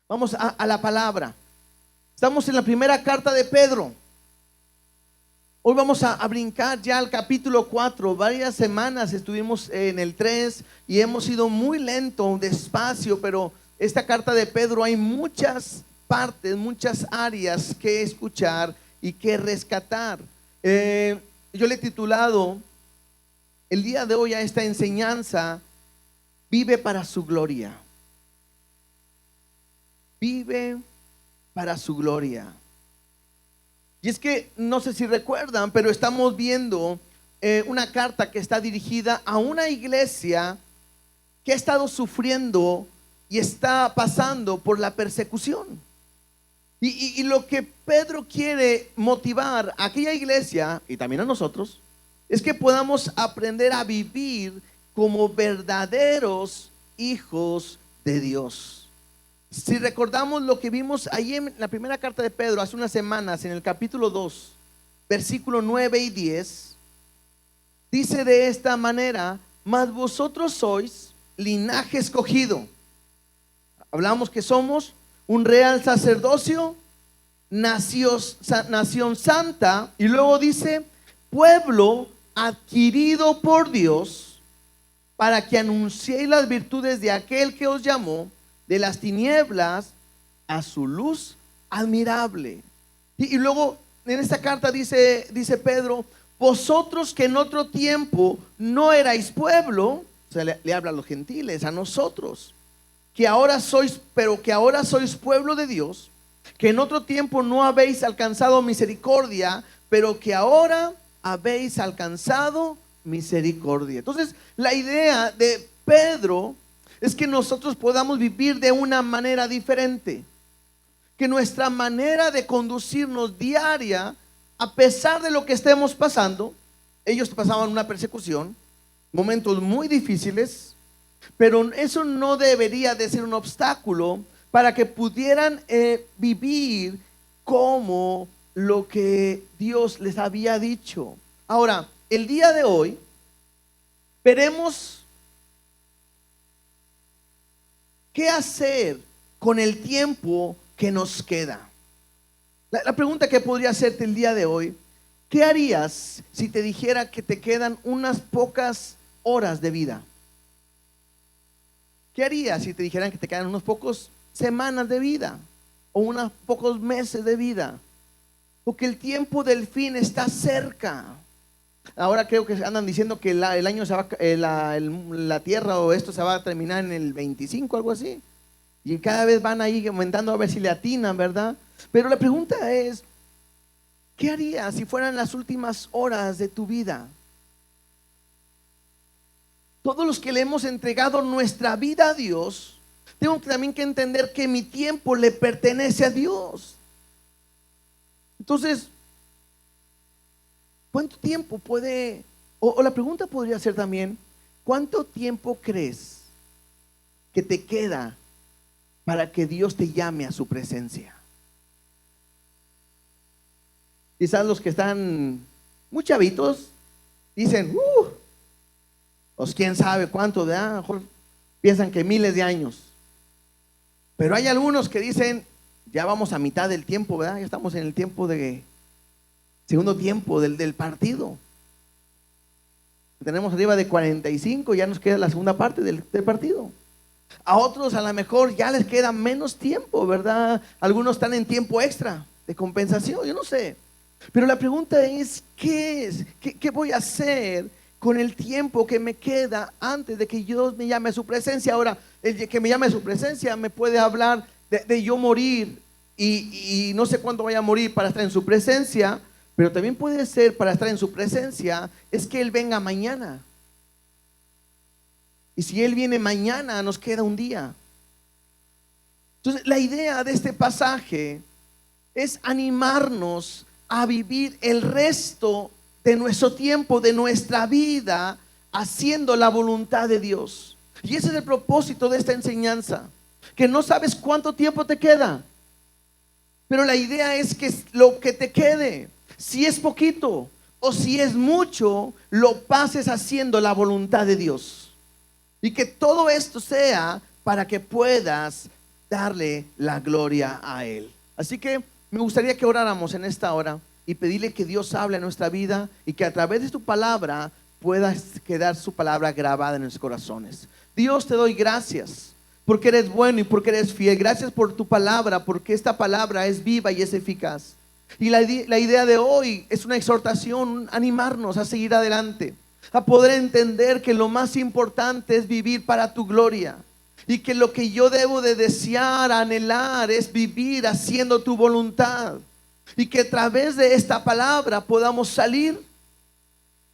Vamos a la palabra. Estamos en la primera carta de Pedro. Hoy vamos a brincar ya al capítulo 4. Varias semanas estuvimos en el 3 y hemos ido muy lento, despacio, pero esta carta de Pedro hay muchas partes, muchas áreas que escuchar y que rescatar. Yo le he titulado el día de hoy a esta enseñanza: vive para su gloria. Vive para su gloria. Y es que no sé si recuerdan, pero estamos viendo una carta que está dirigida a una iglesia que ha estado sufriendo y está pasando por la persecución. Y lo que Pedro quiere motivar a aquella iglesia y también a nosotros es que podamos aprender a vivir como verdaderos hijos de Dios. Si recordamos lo que vimos ahí en la primera carta de Pedro hace unas semanas, en el capítulo 2, versículo 9 y 10, dice de esta manera: mas vosotros sois linaje escogido. Hablamos que somos un real sacerdocio, nación santa, y luego dice: pueblo adquirido por Dios, para que anunciéis las virtudes de aquel que os llamó de las tinieblas a su luz admirable. Y luego en esta carta dice Pedro: vosotros que en otro tiempo no erais pueblo, o sea, le habla a los gentiles, a nosotros, que ahora sois, pero que ahora sois pueblo de Dios, que en otro tiempo no habéis alcanzado misericordia, pero que ahora habéis alcanzado misericordia. Entonces, la idea de Pedro es que nosotros podamos vivir de una manera diferente, que nuestra manera de conducirnos diaria, a pesar de lo que estemos pasando. Ellos pasaban una persecución, momentos muy difíciles, pero eso no debería de ser un obstáculo para que pudieran vivir como lo que Dios les había dicho. Ahora, el día de hoy veremos ¿qué hacer con el tiempo que nos queda? La pregunta que podría hacerte el día de hoy: ¿qué harías si te dijera que te quedan unas pocas horas de vida? ¿Qué harías si te dijeran que te quedan unos pocos semanas de vida o unos pocos meses de vida? Porque el tiempo del fin está cerca. Ahora creo que andan diciendo que el año se va, la tierra o esto se va a terminar en el 25, algo así. Y cada vez van ahí aumentando a ver si le atinan, ¿verdad? Pero la pregunta es: ¿qué harías si fueran las últimas horas de tu vida? Todos los que le hemos entregado nuestra vida a Dios, tengo también que entender que mi tiempo le pertenece a Dios. Entonces, ¿cuánto tiempo puede, o la pregunta podría ser también: ¿cuánto tiempo crees que te queda para que Dios te llame a su presencia? Quizás los que están muy chavitos dicen, pues quién sabe cuánto, a lo mejor piensan que miles de años. Pero hay algunos que dicen, ya vamos a mitad del tiempo, ¿verdad? Ya estamos en el tiempo de segundo tiempo del partido. Tenemos arriba de 45, ya nos queda la segunda parte del partido. A otros a lo mejor ya les queda menos tiempo, ¿verdad? Algunos están en tiempo extra de compensación, yo no sé. Pero la pregunta es: ¿qué voy a hacer con el tiempo que me queda antes de que Dios me llame a su presencia? Ahora, el que me llame a su presencia me puede hablar de yo morir y no sé cuándo vaya a morir para estar en su presencia. Pero también puede ser, para estar en su presencia, es que Él venga mañana. Y si Él viene mañana, nos queda un día. Entonces, la idea de este pasaje es animarnos a vivir el resto de nuestro tiempo, de nuestra vida, haciendo la voluntad de Dios. Y ese es el propósito de esta enseñanza, que no sabes cuánto tiempo te queda, pero la idea es que lo que te quede, si es poquito o si es mucho, lo pases haciendo la voluntad de Dios. Y que todo esto sea para que puedas darle la gloria a Él. Así que me gustaría que oráramos en esta hora y pedirle que Dios hable en nuestra vida y que a través de tu palabra pueda quedar su palabra grabada en nuestros corazones. Dios, te doy gracias porque eres bueno y porque eres fiel. Gracias por tu palabra, porque esta palabra es viva y es eficaz. Y la idea de hoy es una exhortación, animarnos a seguir adelante, a poder entender que lo más importante es vivir para tu gloria. Y que lo que yo debo de desear, anhelar, es vivir haciendo tu voluntad. Y que a través de esta palabra podamos salir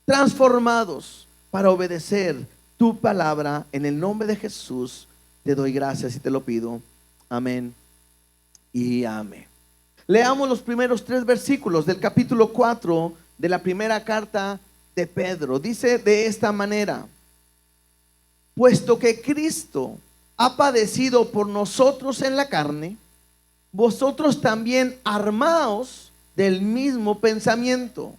transformados para obedecer tu palabra. En el nombre de Jesús te doy gracias y te lo pido. Amén y amén. Leamos los primeros 3 versículos del capítulo 4 de la primera carta de Pedro. Dice de esta manera: puesto que Cristo ha padecido por nosotros en la carne, vosotros también armaos del mismo pensamiento.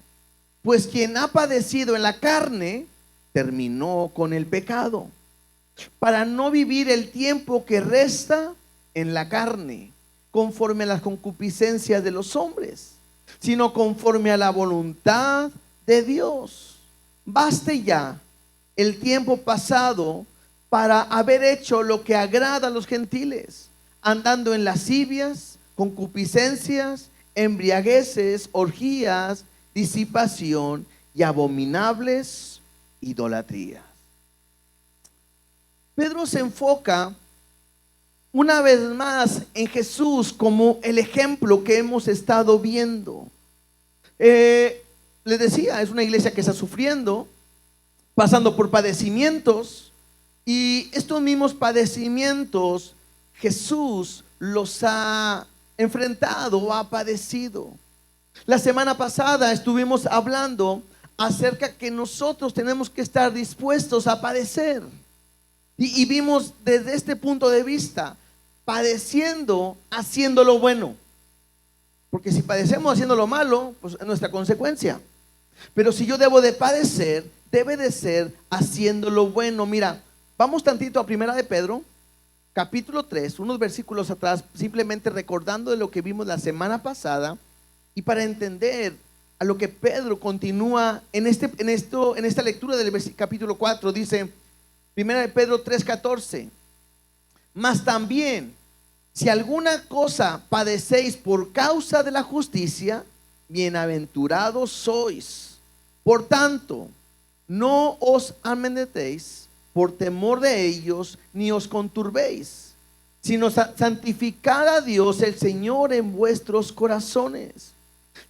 Pues quien ha padecido en la carne terminó con el pecado, para no vivir el tiempo que resta en la carne conforme a las concupiscencias de los hombres, sino conforme a la voluntad de Dios. Baste ya el tiempo pasado para haber hecho lo que agrada a los gentiles, andando en lascivias, concupiscencias, embriagueces, orgías, disipación y abominables idolatrías. Pedro se enfoca una vez más en Jesús como el ejemplo que hemos estado viendo. Les decía, es una iglesia que está sufriendo, pasando por padecimientos, y estos mismos padecimientos Jesús los ha enfrentado, ha padecido. La semana pasada estuvimos hablando acerca que nosotros tenemos que estar dispuestos a padecer. Y vimos desde este punto de vista, padeciendo, haciendo lo bueno. Porque si padecemos haciendo lo malo, pues es nuestra consecuencia. Pero si yo debo de padecer, debe de ser haciendo lo bueno. Mira, vamos tantito a Primera de Pedro, capítulo 3, unos versículos atrás, simplemente recordando de lo que vimos la semana pasada, y para entender a lo que Pedro continúa en esta lectura del capítulo 4, dice Primera de Pedro 3:14: mas también, si alguna cosa padecéis por causa de la justicia, bienaventurados sois. Por tanto, no os amedrentéis por temor de ellos, ni os conturbéis, sino santificad a Dios el Señor en vuestros corazones,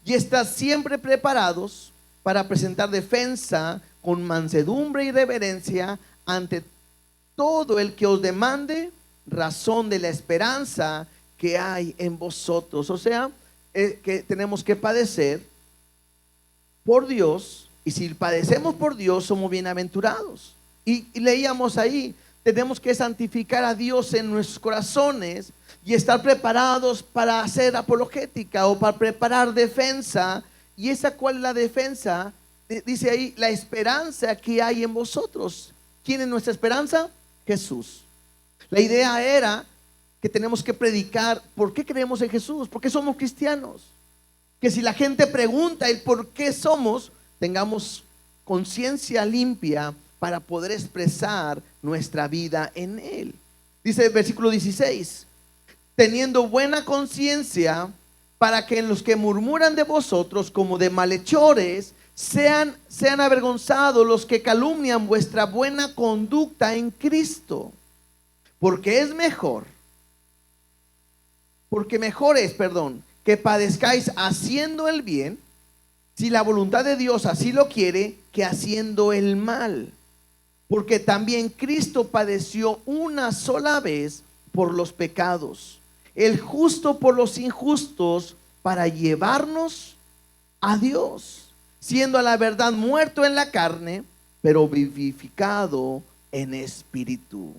y estad siempre preparados para presentar defensa con mansedumbre y reverencia ante todo el que os demande razón de la esperanza que hay en vosotros. O sea, que tenemos que padecer por Dios, y si padecemos por Dios somos bienaventurados. Y leíamos ahí, tenemos que santificar a Dios en nuestros corazones y estar preparados para hacer apologética o para preparar defensa. ¿Y esa cuál es la defensa? Dice ahí, la esperanza que hay en vosotros. ¿Quién es nuestra esperanza? Jesús. La idea era que tenemos que predicar por qué creemos en Jesús, por qué somos cristianos. Que si la gente pregunta el por qué somos, tengamos conciencia limpia para poder expresar nuestra vida en Él. Dice el versículo 16: teniendo buena conciencia, para que en los que murmuran de vosotros como de malhechores sean avergonzados los que calumnian vuestra buena conducta en Cristo. Porque mejor es, que padezcáis haciendo el bien, si la voluntad de Dios así lo quiere, que haciendo el mal. Porque también Cristo padeció una sola vez por los pecados, el justo por los injustos, para llevarnos a Dios, siendo a la verdad muerto en la carne, pero vivificado en espíritu.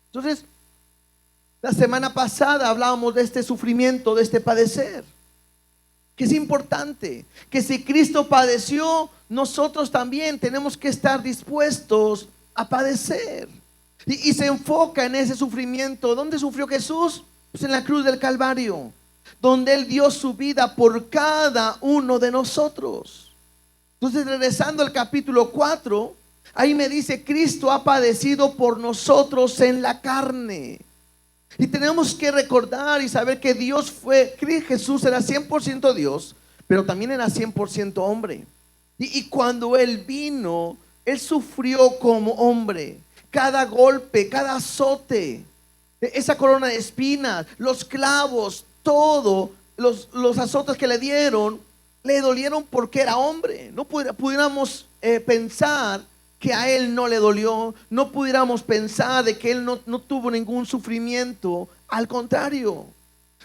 Entonces, la semana pasada hablábamos de este sufrimiento, de este padecer, que es importante, que si Cristo padeció, nosotros también tenemos que estar dispuestos a padecer. Y se enfoca en ese sufrimiento. ¿Dónde sufrió Jesús? Pues en la cruz del Calvario, donde Él dio su vida por cada uno de nosotros. Entonces, regresando al capítulo 4, ahí me dice: Cristo ha padecido por nosotros en la carne. Y tenemos que recordar y saber que Jesús era 100% Dios, pero también era 100% hombre. Y cuando Él vino, Él sufrió como hombre. Cada golpe, cada azote, esa corona de espinas, los clavos, todo, los azotes que le dieron, le dolieron porque era hombre. No pudiéramos pensar que a Él no le dolió. No pudiéramos pensar de que Él no tuvo ningún sufrimiento. Al contrario,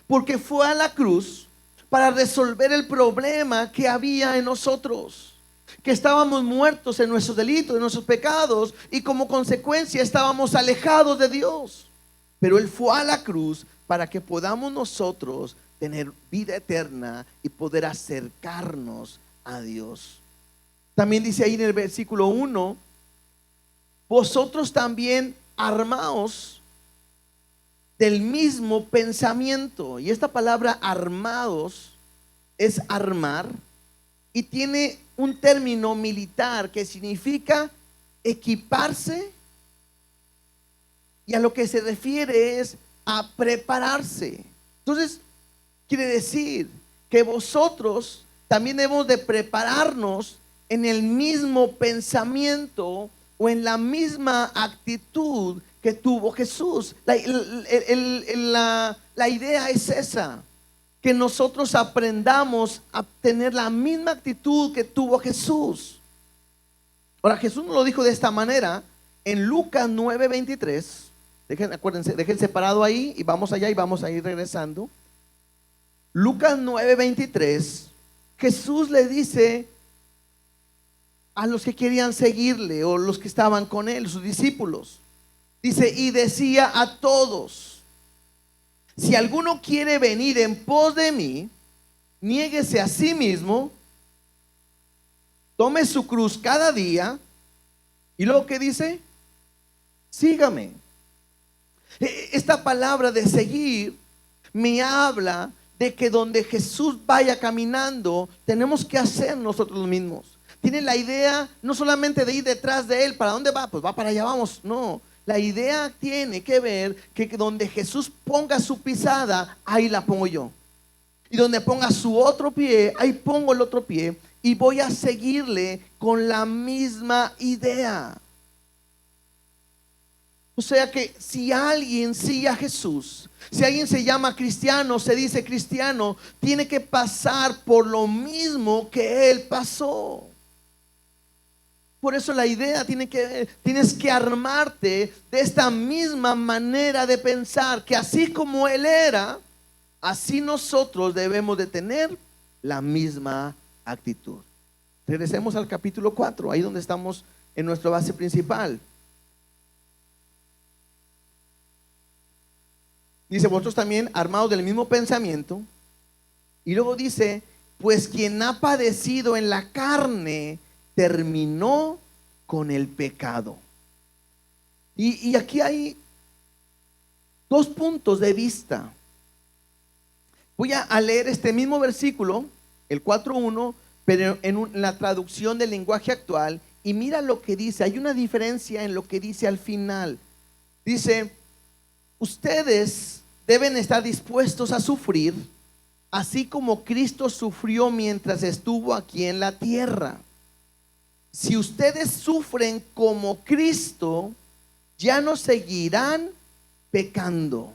porque fue a la cruz para resolver el problema que había en nosotros, que estábamos muertos en nuestros delitos, en nuestros pecados, y como consecuencia estábamos alejados de Dios. Pero Él fue a la cruz para que podamos nosotros tener vida eterna y poder acercarnos a Dios. También dice ahí en el versículo 1: vosotros también armaos del mismo pensamiento. Y esta palabra armados es armar, y tiene un término militar que significa equiparse, y a lo que se refiere es a prepararse. Entonces, quiere decir que vosotros también debemos de prepararnos en el mismo pensamiento o en la misma actitud que tuvo Jesús. La idea es esa, que nosotros aprendamos a tener la misma actitud que tuvo Jesús. Ahora, Jesús nos lo dijo de esta manera en Lucas 9:23. Acuérdense, dejen separado ahí y vamos allá y vamos a ir regresando. Lucas 9:23, Jesús le dice a los que querían seguirle o los que estaban con él, sus discípulos, dice: y decía a todos: si alguno quiere venir en pos de mí, niéguese a sí mismo, tome su cruz cada día, y luego ¿qué dice? Sígame. Esta palabra de seguir me habla de que donde Jesús vaya caminando, tenemos que hacer nosotros mismos. Tiene la idea no solamente de ir detrás de Él. ¿Para dónde va? Pues va para allá, vamos. No, la idea tiene que ver que donde Jesús ponga su pisada, ahí la pongo yo. Y donde ponga su otro pie, ahí pongo el otro pie. Y voy a seguirle con la misma idea. O sea que si alguien sigue a Jesús, si alguien se llama cristiano, se dice cristiano, tiene que pasar por lo mismo que Él pasó. Por eso la idea tienes que armarte de esta misma manera de pensar, que así como Él era, así nosotros debemos de tener la misma actitud. Regresemos al capítulo 4, ahí donde estamos en nuestra base principal. Dice: vosotros también armados del mismo pensamiento. Y luego dice: pues quien ha padecido en la carne terminó con el pecado. Y aquí hay dos puntos de vista. Voy a leer este mismo versículo, el 4:1, pero en la traducción del lenguaje actual. Y mira lo que dice. Hay una diferencia en lo que dice al final. Dice: ustedes deben estar dispuestos a sufrir, así como Cristo sufrió mientras estuvo aquí en la tierra. Si ustedes sufren como Cristo, ya no seguirán pecando.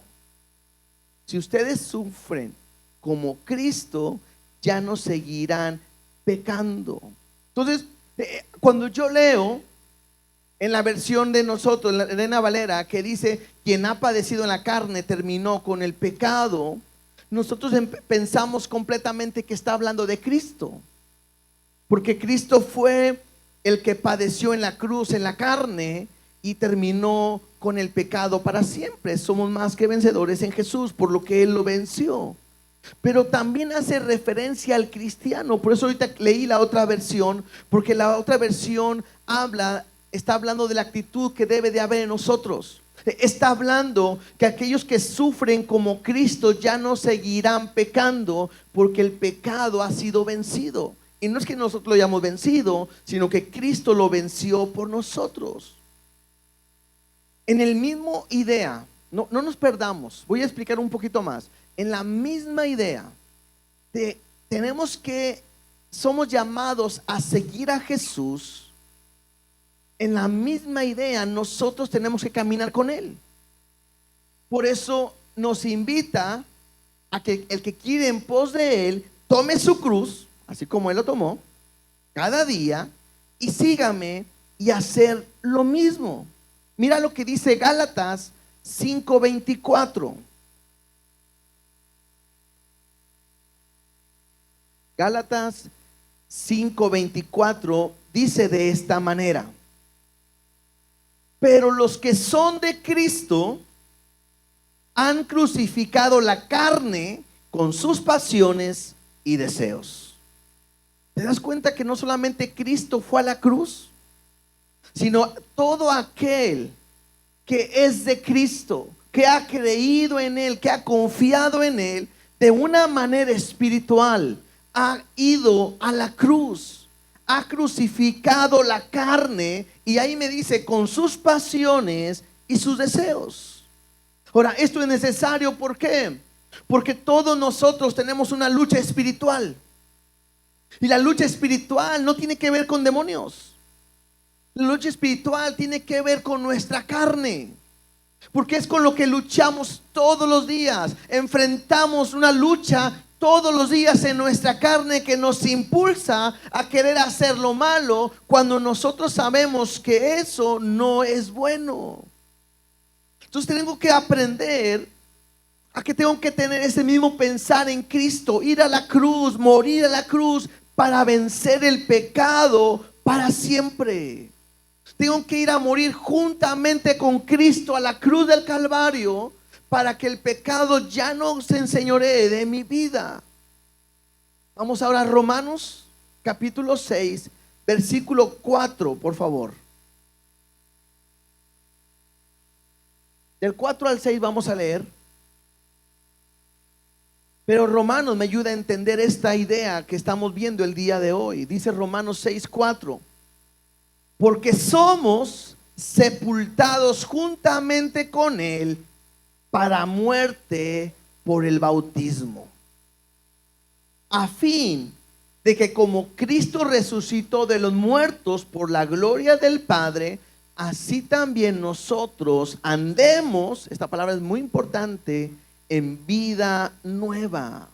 Si ustedes sufren como Cristo, ya no seguirán pecando. Entonces, cuando yo leo en la versión de nosotros, en la Reina Valera, que dice: quien ha padecido en la carne terminó con el pecado, nosotros pensamos completamente que está hablando de Cristo, porque Cristo fue el que padeció en la cruz, en la carne, y terminó con el pecado para siempre. Somos más que vencedores en Jesús, por lo que Él lo venció. Pero también hace referencia al cristiano. Por eso ahorita leí la otra versión, porque la otra versión está hablando de la actitud que debe de haber en nosotros. Está hablando que aquellos que sufren como Cristo ya no seguirán pecando porque el pecado ha sido vencido. Y no es que nosotros lo hayamos vencido, sino que Cristo lo venció por nosotros. En el mismo idea, no nos perdamos, voy a explicar un poquito más. En la misma idea, somos llamados a seguir a Jesús. En la misma idea, nosotros tenemos que caminar con Él. Por eso nos invita a que el que quiere en pos de Él tome su cruz, así como Él lo tomó, cada día, y sígame y hacer lo mismo. Mira lo que dice Gálatas 5:24. Gálatas 5:24 dice de esta manera: pero los que son de Cristo han crucificado la carne con sus pasiones y deseos. ¿Te das cuenta que no solamente Cristo fue a la cruz, sino todo aquel que es de Cristo, que ha creído en Él, que ha confiado en Él, de una manera espiritual, ha ido a la cruz, ha crucificado la carne, y ahí me dice, con sus pasiones y sus deseos. Ahora, esto es necesario, ¿por qué? Porque todos nosotros tenemos una lucha espiritual, y la lucha espiritual no tiene que ver con demonios. La lucha espiritual tiene que ver con nuestra carne, porque es con lo que luchamos todos los días. Enfrentamos una lucha todos los días en nuestra carne que nos impulsa a querer hacer lo malo cuando nosotros sabemos que eso no es bueno. Entonces tengo que aprender a que tengo que tener ese mismo pensar en Cristo, ir a la cruz, morir a la cruz para vencer el pecado para siempre. Tengo que ir a morir juntamente con Cristo a la cruz del Calvario para que el pecado ya no se enseñoree de mi vida. Vamos ahora a Romanos capítulo 6, versículo 4, por favor. Del 4 al 6 vamos a leer. Pero Romanos me ayuda a entender esta idea que estamos viendo el día de hoy. Dice Romanos 6:4: porque somos sepultados juntamente con Él para muerte por el bautismo, a fin de que como Cristo resucitó de los muertos por la gloria del Padre, así también nosotros andemos, esta palabra es muy importante, en vida nueva.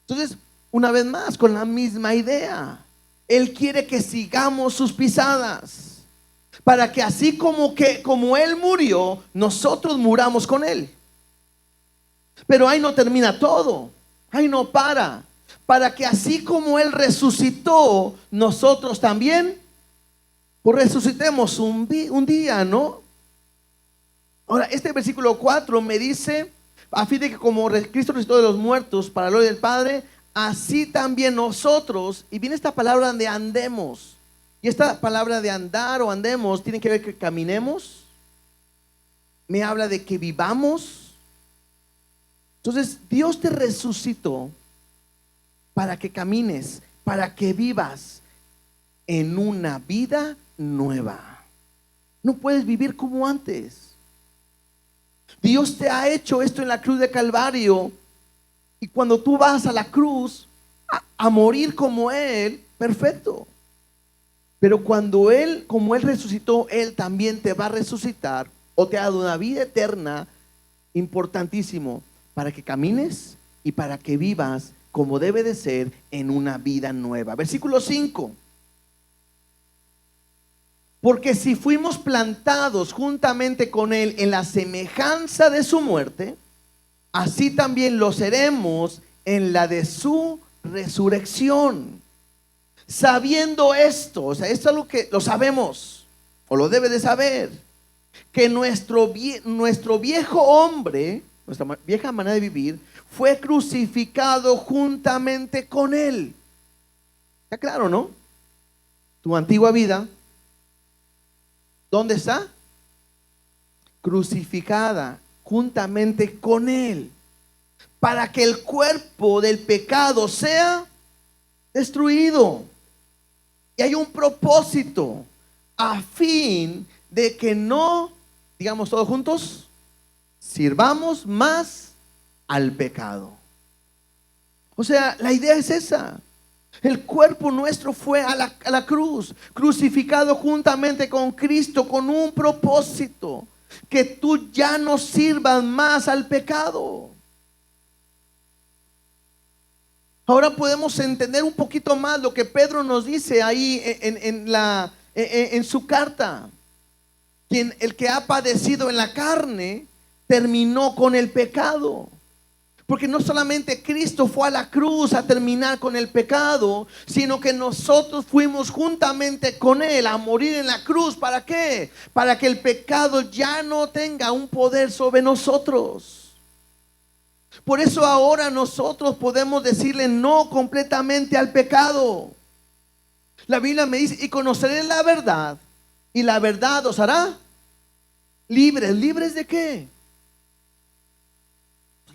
Entonces, una vez más, con la misma idea, Él quiere que sigamos sus pisadas, para que así como Él murió, nosotros muramos con Él. Pero ahí no termina todo, ahí no para que así como Él resucitó, nosotros también pues resucitemos un día, ¿no? Ahora, este versículo 4 me dice, a fin de que como Cristo resucitó de los muertos para la gloria del Padre, así también nosotros, y viene esta palabra de andemos, y esta palabra de andar o andemos tiene que ver que caminemos, me habla de que vivamos. Entonces Dios te resucitó para que camines, para que vivas en una vida nueva. No puedes vivir como antes. Dios te ha hecho esto en la cruz de Calvario, y cuando tú vas a la cruz a morir como Él, perfecto. Pero como Él resucitó, Él también te va a resucitar, o te ha dado una vida eterna, importantísimo, para que camines y para que vivas como debe de ser en una vida nueva. Versículo 5: porque si fuimos plantados juntamente con Él en la semejanza de su muerte, así también lo seremos en la de su resurrección. Sabiendo esto, o sea, esto es algo que lo sabemos, o lo debe de saber, que nuestro viejo hombre, nuestra vieja manera de vivir, fue crucificado juntamente con Él. Está claro, ¿no? Tu antigua vida, ¿dónde está? crucificada juntamente con Él, para que el cuerpo del pecado sea destruido. Y hay un propósito a fin de que no, digamos todos juntos, sirvamos más al pecado. O sea, la idea es esa. El cuerpo nuestro fue a la cruz, crucificado juntamente con Cristo, con un propósito: que tú ya no sirvas más al pecado. Ahora podemos entender un poquito más lo que Pedro nos dice ahí en su carta. El que ha padecido en la carne terminó con el pecado. Porque no solamente Cristo fue a la cruz a terminar con el pecado, sino que nosotros fuimos juntamente con Él a morir en la cruz. ¿Para qué? Para que el pecado ya no tenga un poder sobre nosotros. Por eso ahora nosotros podemos decirle no completamente al pecado. La Biblia me dice: y conoceréis la verdad, y la verdad os hará libres. ¿Libres de qué?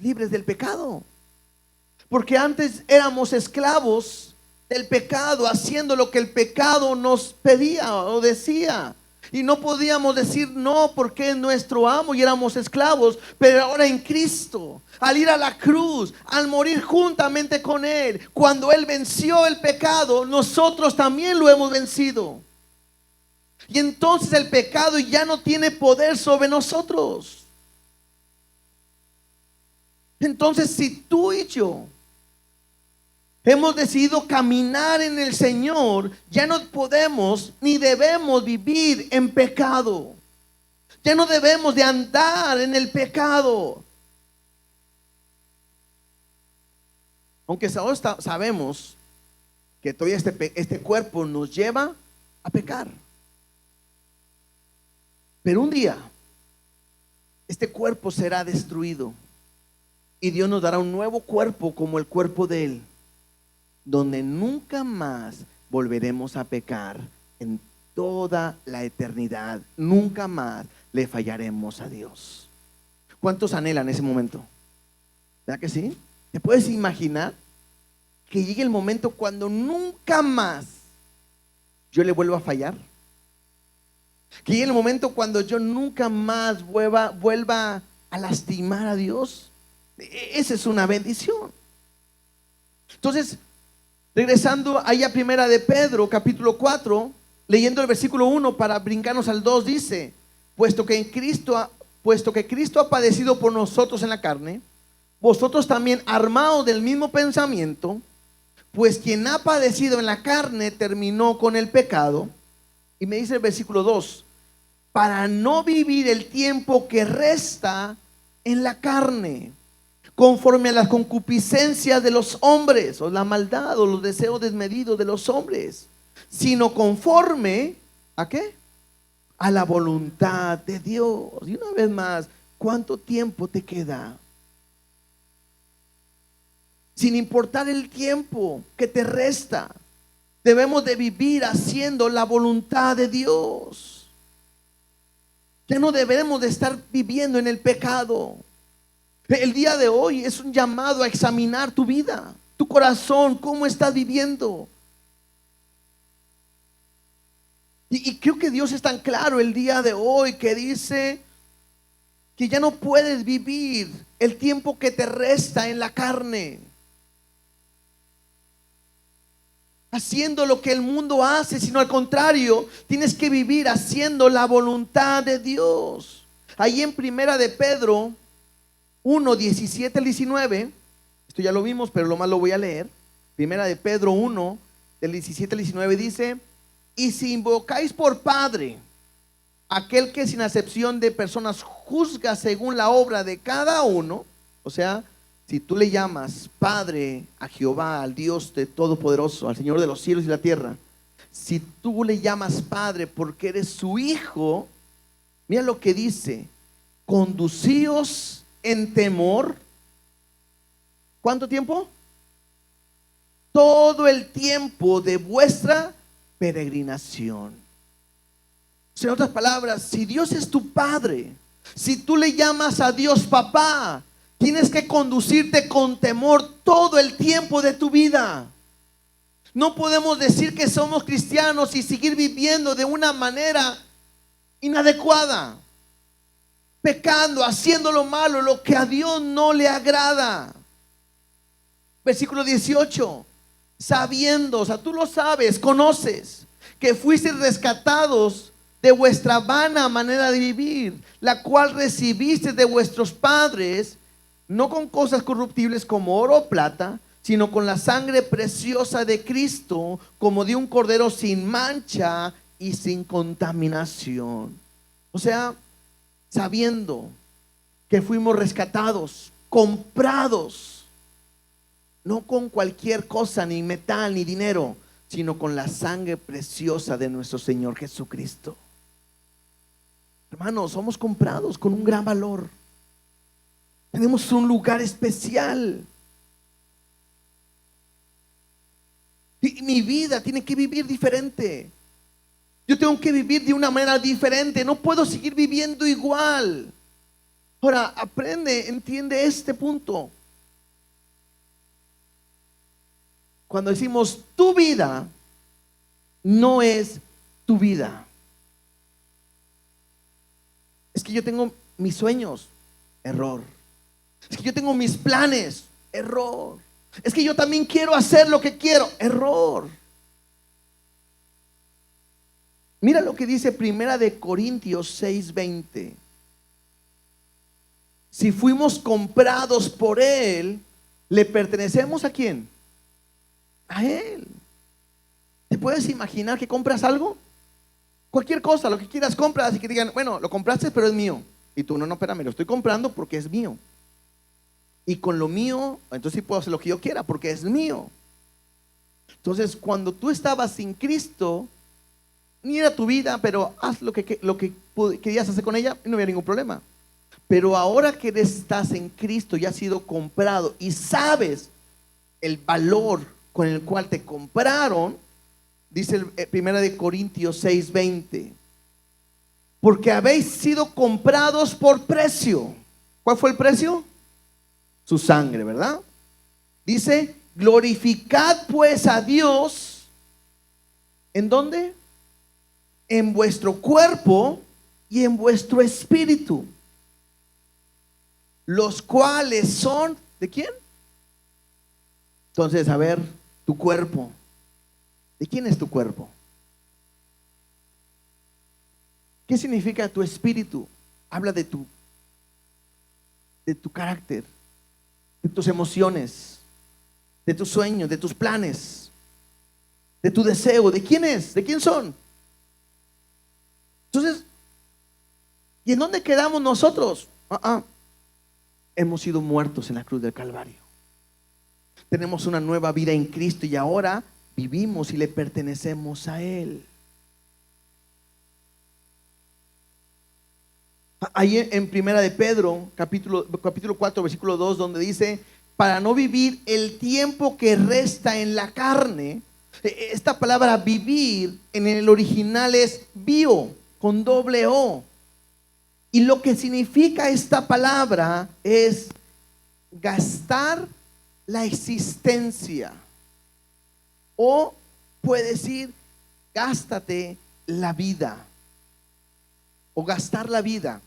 Libres del pecado. Porque antes éramos esclavos del pecado, haciendo lo que el pecado nos pedía o decía. Y no podíamos decir no, porque es nuestro amo y éramos esclavos. Pero ahora en Cristo, al ir a la cruz, al morir juntamente con Él, cuando Él venció el pecado, nosotros también lo hemos vencido. Y entonces el pecado ya no tiene poder sobre nosotros. Entonces, si tú y yo hemos decidido caminar en el Señor, ya no podemos ni debemos vivir en pecado. Ya no debemos de andar en el pecado. Aunque sabemos que todavía este cuerpo nos lleva a pecar. Pero un día este cuerpo será destruido. Y Dios nos dará un nuevo cuerpo como el cuerpo de Él, donde nunca más volveremos a pecar en toda la eternidad. Nunca más le fallaremos a Dios. ¿Cuántos anhelan ese momento? ¿Verdad que sí? ¿Te puedes imaginar que llegue el momento cuando nunca más yo le vuelva a fallar? Que llegue el momento cuando yo nunca más vuelva a lastimar a Dios. Esa es una bendición. Entonces, regresando allá a primera de Pedro, capítulo 4, leyendo el versículo 1 para brincarnos al 2, dice: puesto que Cristo ha padecido por nosotros en la carne, vosotros también armados del mismo pensamiento, pues quien ha padecido en la carne terminó con el pecado. Y me dice el versículo 2: para no vivir el tiempo que resta en la carne, conforme a las concupiscencias de los hombres, o la maldad o los deseos desmedidos de los hombres, sino conforme ¿a qué? A la voluntad de Dios. Y una vez más, ¿cuánto tiempo te queda? Sin importar el tiempo que te resta, debemos de vivir haciendo la voluntad de Dios. Ya no debemos de estar viviendo en el pecado. El día de hoy es un llamado a examinar tu vida, tu corazón, cómo estás viviendo. Y creo que Dios es tan claro el día de hoy que dice que ya no puedes vivir el tiempo que te resta en la carne, haciendo lo que el mundo hace, sino al contrario, tienes que vivir haciendo la voluntad de Dios. Ahí en primera de Pedro 1, 17 al 19, esto ya lo vimos, pero lo más lo voy a leer. Primera de Pedro 1, del 17 al 19 dice: y si invocáis por Padre aquel que sin acepción de personas juzga según la obra de cada uno, o sea, si tú le llamas Padre a Jehová, al Dios de Todopoderoso, al Señor de los cielos y la tierra, si tú le llamas Padre porque eres su hijo, mira lo que dice: conducíos en temor. ¿Cuánto tiempo? Todo el tiempo de vuestra peregrinación. En otras palabras, si Dios es tu Padre, Si tú le llamas a Dios papá, tienes que conducirte con temor todo el tiempo de tu vida. No podemos decir que somos cristianos y seguir viviendo de una manera inadecuada, pecando, haciendo lo malo, lo que a Dios no le agrada. Versículo 18, sabiendo, o sea, tú lo sabes, conoces, que fuisteis rescatados de vuestra vana manera de vivir, la cual recibiste de vuestros padres, no con cosas corruptibles como oro o plata, sino con la sangre preciosa de Cristo, como de un cordero sin mancha y sin contaminación. O sea, sabiendo que fuimos rescatados, comprados, no con cualquier cosa, ni metal, ni dinero, sino con la sangre preciosa de nuestro Señor Jesucristo. Hermanos, somos comprados con un gran valor. Tenemos un lugar especial. Y mi vida tiene que vivir diferente. Yo tengo que vivir de una manera diferente. No puedo seguir viviendo igual. Ahora, aprende, entiende este punto. Cuando decimos tu vida, no es tu vida. Es que yo tengo mis sueños, error. Es que yo tengo mis planes, error. Es que yo también quiero hacer lo que quiero, error. Mira lo que dice Primera de Corintios 6:20. Si fuimos comprados por Él, ¿le pertenecemos a quién? A Él. ¿Te puedes imaginar que compras algo? Cualquier cosa, lo que quieras compras y que digan, bueno, lo compraste pero es mío. Y tú, no, espérame, lo estoy comprando porque es mío. Y con lo mío, entonces sí puedo hacer lo que yo quiera porque es mío. Entonces, cuando tú estabas sin Cristo, ni era tu vida, pero haz lo que querías hacer con ella y no había ningún problema. Pero ahora que estás en Cristo y has sido comprado y sabes el valor con el cual te compraron, dice Primera de Corintios 6:20, porque habéis sido comprados por precio. ¿Cuál fue el precio? Su sangre, ¿verdad? Dice, glorificad pues a Dios. ¿En dónde? En vuestro cuerpo y en vuestro espíritu, los cuales son, ¿de quién? Entonces, a ver, tu cuerpo. ¿De quién es tu cuerpo? ¿Qué significa tu espíritu? Habla de tu carácter, de tus emociones, de tus sueños, de tus planes, de tu deseo. ¿De quién es? ¿De quién son? Entonces, ¿y en dónde quedamos nosotros? Hemos sido muertos en la cruz del Calvario. Tenemos una nueva vida en Cristo y ahora vivimos y le pertenecemos a Él. Ahí en Primera de Pedro, capítulo 4, versículo 2, donde dice, para no vivir el tiempo que resta en la carne. Esta palabra vivir en el original es bio, con doble O. Y lo que significa esta palabra es gastar la existencia. O puede decir, gástate la vida. O gastar la vida.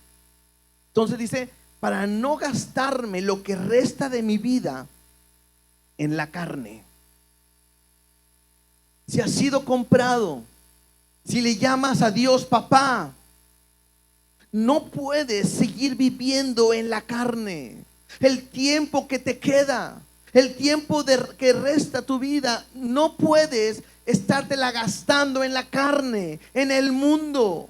Entonces dice, para no gastarme lo que resta de mi vida en la carne. Si has sido comprado, si le llamas a Dios papá, no puedes seguir viviendo en la carne. El tiempo que te queda, el tiempo que resta tu vida, no puedes estártela gastando en la carne, en el mundo.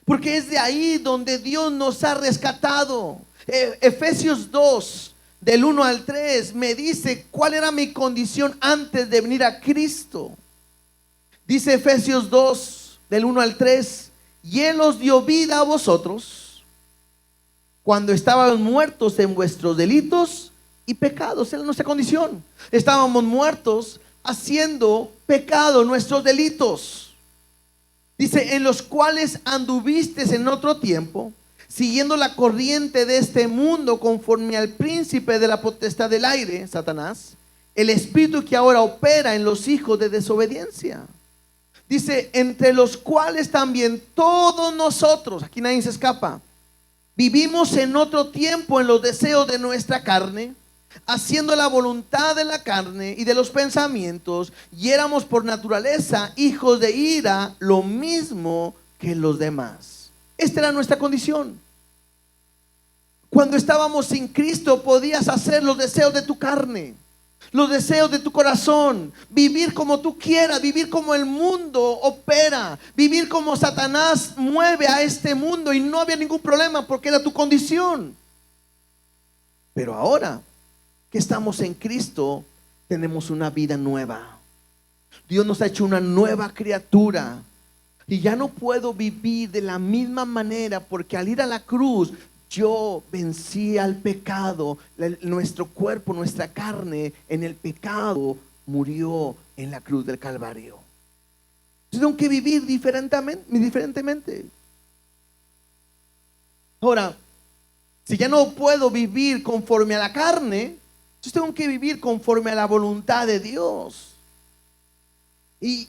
Porque es de ahí donde Dios nos ha rescatado. Efesios 2, del 1 al 3, me dice cuál era mi condición antes de venir a Cristo. Dice Efesios 2, del 1 al 3, y Él os dio vida a vosotros cuando estábamos muertos en vuestros delitos y pecados. Esa es nuestra condición. Estábamos muertos haciendo pecado, nuestros delitos. Dice, en los cuales anduvisteis en otro tiempo, siguiendo la corriente de este mundo, conforme al príncipe de la potestad del aire, Satanás, el espíritu que ahora opera en los hijos de desobediencia. Dice, entre los cuales también todos nosotros, aquí nadie se escapa, vivimos en otro tiempo en los deseos de nuestra carne, haciendo la voluntad de la carne y de los pensamientos, y éramos por naturaleza hijos de ira, lo mismo que los demás. Esta era nuestra condición. Cuando estábamos sin Cristo, podías hacer los deseos de tu carne, los deseos de tu corazón, vivir como tú quieras, vivir como el mundo opera, vivir como Satanás mueve a este mundo, y no había ningún problema porque era tu condición. Pero ahora que estamos en Cristo, tenemos una vida nueva. Dios nos ha hecho una nueva criatura, y ya no puedo vivir de la misma manera, porque al ir a la cruz yo vencí al pecado. Nuestro cuerpo, nuestra carne en el pecado murió en la cruz del Calvario. Entonces tengo que vivir diferentemente. Ahora, si ya no puedo vivir conforme a la carne, entonces tengo que vivir conforme a la voluntad de Dios. Y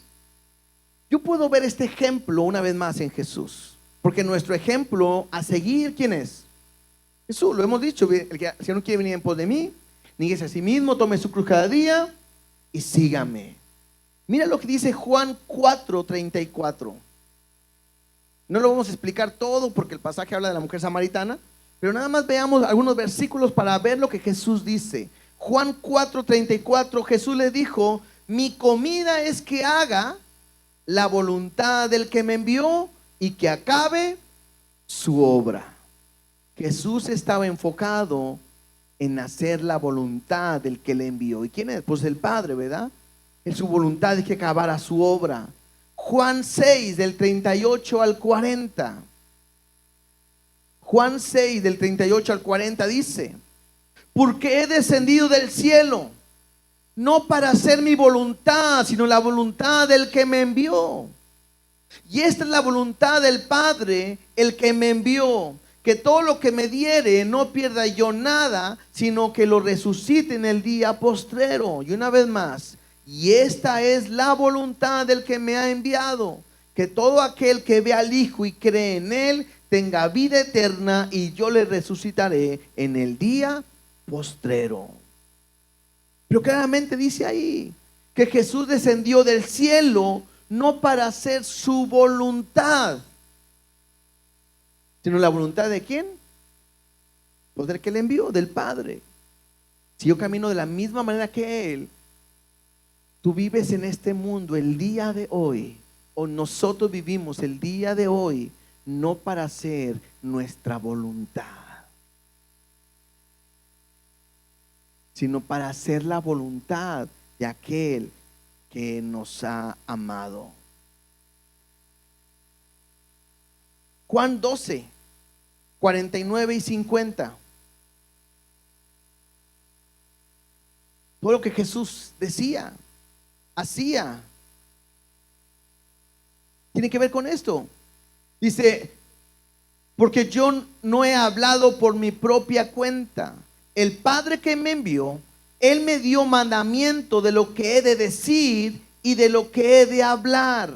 yo puedo ver este ejemplo una vez más en Jesús, porque nuestro ejemplo a seguir, ¿quién es? Jesús. Lo hemos dicho, si no quiere venir en pos de mí, níguese a sí mismo, tome su cruz cada día y sígame. Mira lo que dice Juan 4:34. No lo vamos a explicar todo porque el pasaje habla de la mujer samaritana, pero nada más veamos algunos versículos para ver lo que Jesús dice. Juan 4:34, Jesús le dijo, mi comida es que haga la voluntad del que me envió y que acabe su obra. Jesús estaba enfocado en hacer la voluntad del que le envió. ¿Y quién es? Pues el Padre, ¿verdad? En su voluntad es que acabara su obra. Juan 6, del 38 al 40. Juan 6, del 38 al 40 dice, porque he descendido del cielo, no para hacer mi voluntad, sino la voluntad del que me envió. Y esta es la voluntad del Padre, el que me envió, que todo lo que me diere no pierda yo nada, sino que lo resucite en el día postrero. Y una vez más, y esta es la voluntad del que me ha enviado, que todo aquel que ve al Hijo y cree en Él tenga vida eterna, y yo le resucitaré en el día postrero. Pero claramente dice ahí que Jesús descendió del cielo no para hacer su voluntad, sino la voluntad ¿de quién? Pues del que le envió, del Padre. Si yo camino de la misma manera que Él, tú vives en este mundo el día de hoy, o nosotros vivimos el día de hoy, no para hacer nuestra voluntad, sino para hacer la voluntad de aquel que nos ha amado. Juan 12, 49 y 50. Todo lo que Jesús decía, hacía, tiene que ver con esto. Dice, porque yo no he hablado por mi propia cuenta. El Padre que me envió, Él me dio mandamiento de lo que he de decir y de lo que he de hablar.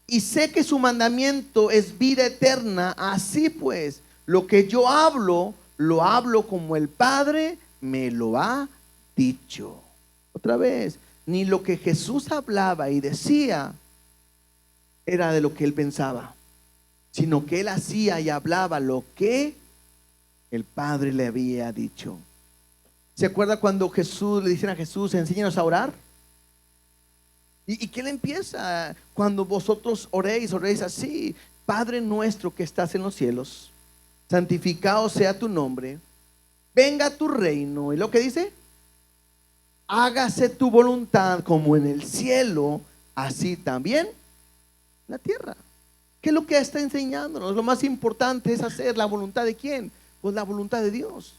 Y sé que su mandamiento es vida eterna. Así pues, lo que yo hablo, lo hablo como el Padre me lo ha dicho. Otra vez, ni lo que Jesús hablaba y decía era de lo que Él pensaba, sino que Él hacía y hablaba lo que el Padre le había dicho. ¿Se acuerda cuando Jesús le dicen a Jesús, enséñanos a orar? ¿Y qué le empieza? Cuando vosotros oréis así: Padre nuestro que estás en los cielos, santificado sea tu nombre, venga tu reino. ¿Y lo que dice? Hágase tu voluntad como en el cielo, así también en la tierra. ¿Qué es lo que está enseñándonos? Lo más importante es hacer la voluntad de ¿quién? Pues la voluntad de Dios.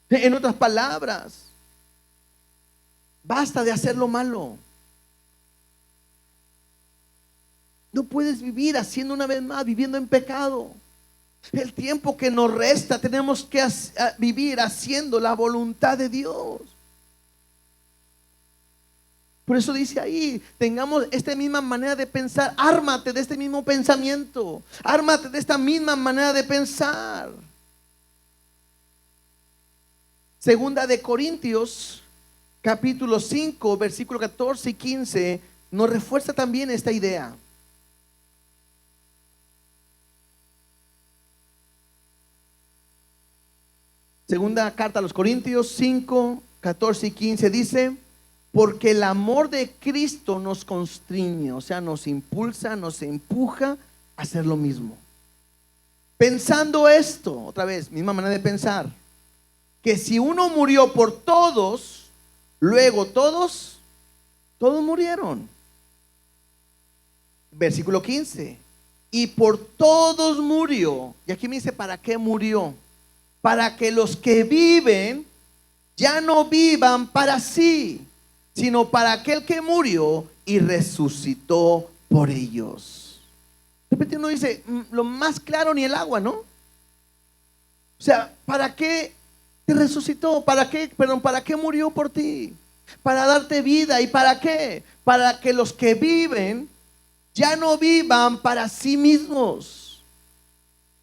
En otras palabras, basta de hacer lo malo. No puedes vivir haciendo una vez más, viviendo en pecado. El tiempo que nos resta tenemos que vivir haciendo la voluntad de Dios. Por eso dice ahí, tengamos esta misma manera de pensar. Ármate de este mismo pensamiento. Ármate de esta misma manera de pensar. Segunda de Corintios, capítulo 5, versículo 14 y 15, nos refuerza también esta idea. Segunda carta a los Corintios 5, 14 y 15 dice: porque el amor de Cristo nos constriñe, o sea, nos impulsa, nos empuja a hacer lo mismo. Pensando esto, otra vez, misma manera de pensar, que si uno murió por todos, luego todos murieron. Versículo 15, y por todos murió. Y aquí me dice, ¿para qué murió? Para que los que viven ya no vivan para sí, sino para aquel que murió y resucitó por ellos. De repente uno dice, lo más claro ni el agua, ¿no? O sea, ¿para qué te resucitó? ¿Para qué murió por ti? Para darte vida. ¿Y para qué? Para que los que viven ya no vivan para sí mismos.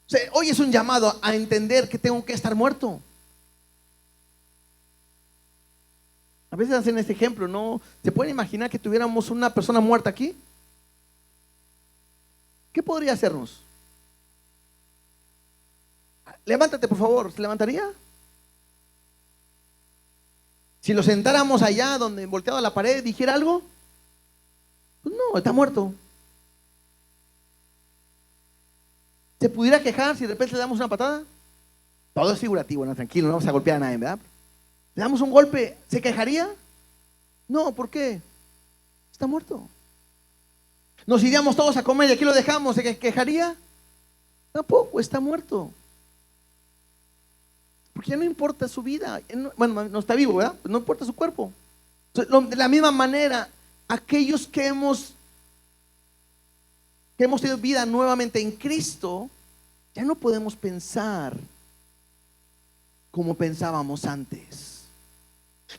O sea, hoy es un llamado a entender que tengo que estar muerto. A veces hacen este ejemplo, ¿no? ¿Se pueden imaginar que tuviéramos una persona muerta aquí? ¿Qué podría hacernos? Levántate, por favor. ¿Se levantaría? Si lo sentáramos allá donde volteado a la pared, dijera algo, pues no, está muerto. ¿Se pudiera quejar si de repente le damos una patada? Todo es figurativo, no, tranquilo, no vamos a golpear a nadie, ¿verdad? Le damos un golpe, ¿se quejaría? No, ¿por qué? Está muerto. Nos iríamos todos a comer y aquí lo dejamos, ¿se quejaría? Tampoco, está muerto. Porque ya no importa su vida. Bueno, no está vivo, ¿verdad? No importa su cuerpo. Entonces, de la misma manera, aquellos que hemos tenido vida nuevamente en Cristo, ya no podemos pensar como pensábamos antes.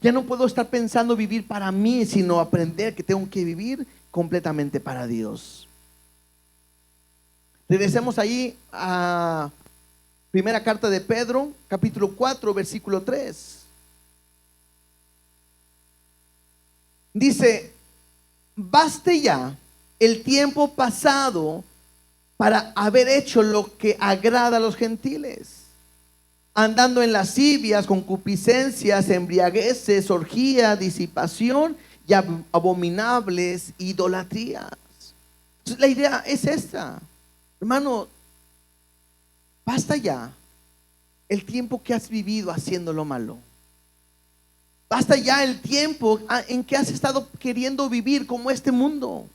Ya no puedo estar pensando vivir para mí, sino aprender que tengo que vivir completamente para Dios. Regresemos ahí a primera carta de Pedro, capítulo 4, versículo 3. Dice: baste ya el tiempo pasado para haber hecho lo que agrada a los gentiles, andando en lascivias, concupiscencias, embriagueces, orgías, disipación y abominables idolatrías. Entonces, la idea es esta, hermano. Basta ya el tiempo que has vivido haciendo lo malo. Basta ya el tiempo en que has estado queriendo vivir como este mundo.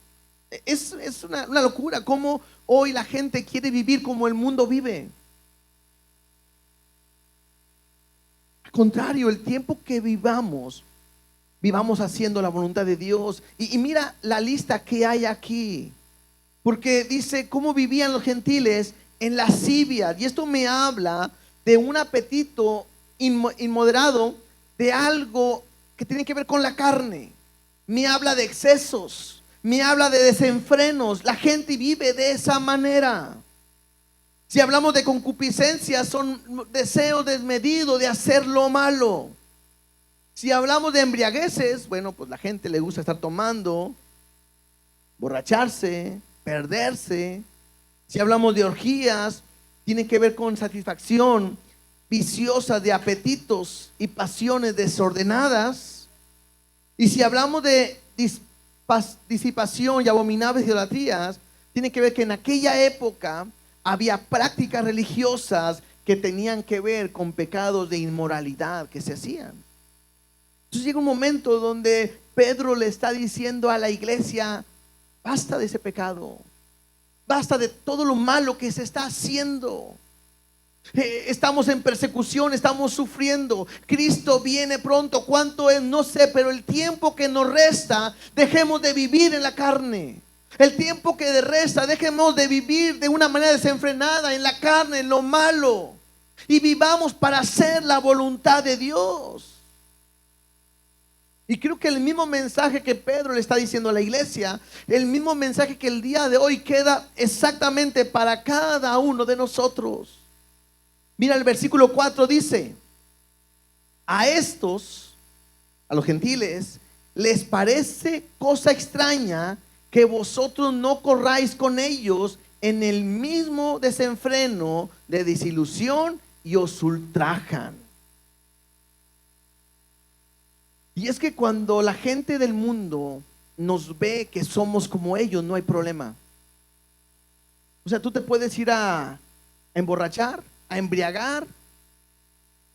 Es una locura cómo hoy la gente quiere vivir como el mundo vive. Al contrario, el tiempo que vivamos haciendo la voluntad de Dios. Y mira la lista que hay aquí. Porque dice cómo vivían los gentiles en lascivia. Y esto me habla de un apetito inmoderado, de algo que tiene que ver con la carne. Me habla de excesos. Me habla de desenfrenos. La gente vive de esa manera. Si hablamos de concupiscencia, son deseos desmedidos de hacer lo malo. Si hablamos de embriagueces, bueno, pues la gente le gusta estar tomando, borracharse, perderse. Si hablamos de orgías, tiene que ver con satisfacción viciosa de apetitos y pasiones desordenadas. Y si hablamos de disipación y abominables idolatrías, tiene que ver que en aquella época había prácticas religiosas que tenían que ver con pecados de inmoralidad que se hacían. Entonces llega un momento donde Pedro le está diciendo a la iglesia: basta de ese pecado, basta de todo lo malo que se está haciendo. Estamos en persecución, estamos sufriendo. Cristo viene pronto. ¿Cuánto es? No sé, pero el tiempo que nos resta, dejemos de vivir en la carne. El tiempo que resta, dejemos de vivir de una manera desenfrenada en la carne, en lo malo, y vivamos para hacer la voluntad de Dios. Y creo que el mismo mensaje que Pedro le está diciendo a la iglesia, el mismo mensaje que el día de hoy queda exactamente para cada uno de nosotros. Mira, el versículo 4 dice: a estos, a los gentiles, les parece cosa extraña que vosotros no corráis con ellos en el mismo desenfreno de desilusión y os ultrajan. Y es que cuando la gente del mundo nos ve que somos como ellos, no hay problema. O sea, tú te puedes ir a emborrachar, a embriagar,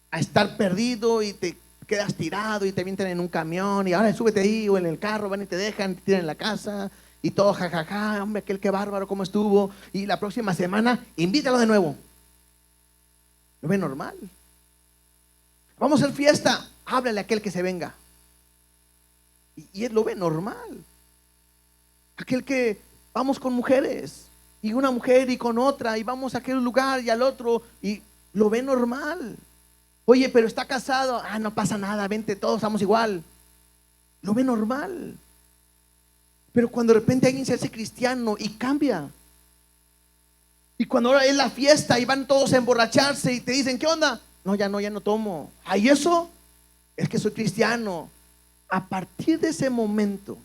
a estar perdido y te quedas tirado y te avientan en un camión y ahora súbete ahí o en el carro, van y te dejan, te tiran en la casa y todo jajaja, hombre, aquel que bárbaro, cómo estuvo, y la próxima semana invítalo de nuevo. Lo ve normal. Vamos a hacer fiesta, háblale a aquel que se venga. Y él lo ve normal. Aquel que vamos con mujeres y una mujer y con otra y vamos a aquel lugar y al otro y lo ve normal. Oye, pero está casado, no pasa nada, vente, todos estamos igual. Lo ve normal. Pero cuando de repente alguien se hace cristiano y cambia, y cuando ahora es la fiesta y van todos a emborracharse y te dicen, ¿qué onda? No, ya no tomo. ¿Y eso? Es que soy cristiano. A partir de ese momento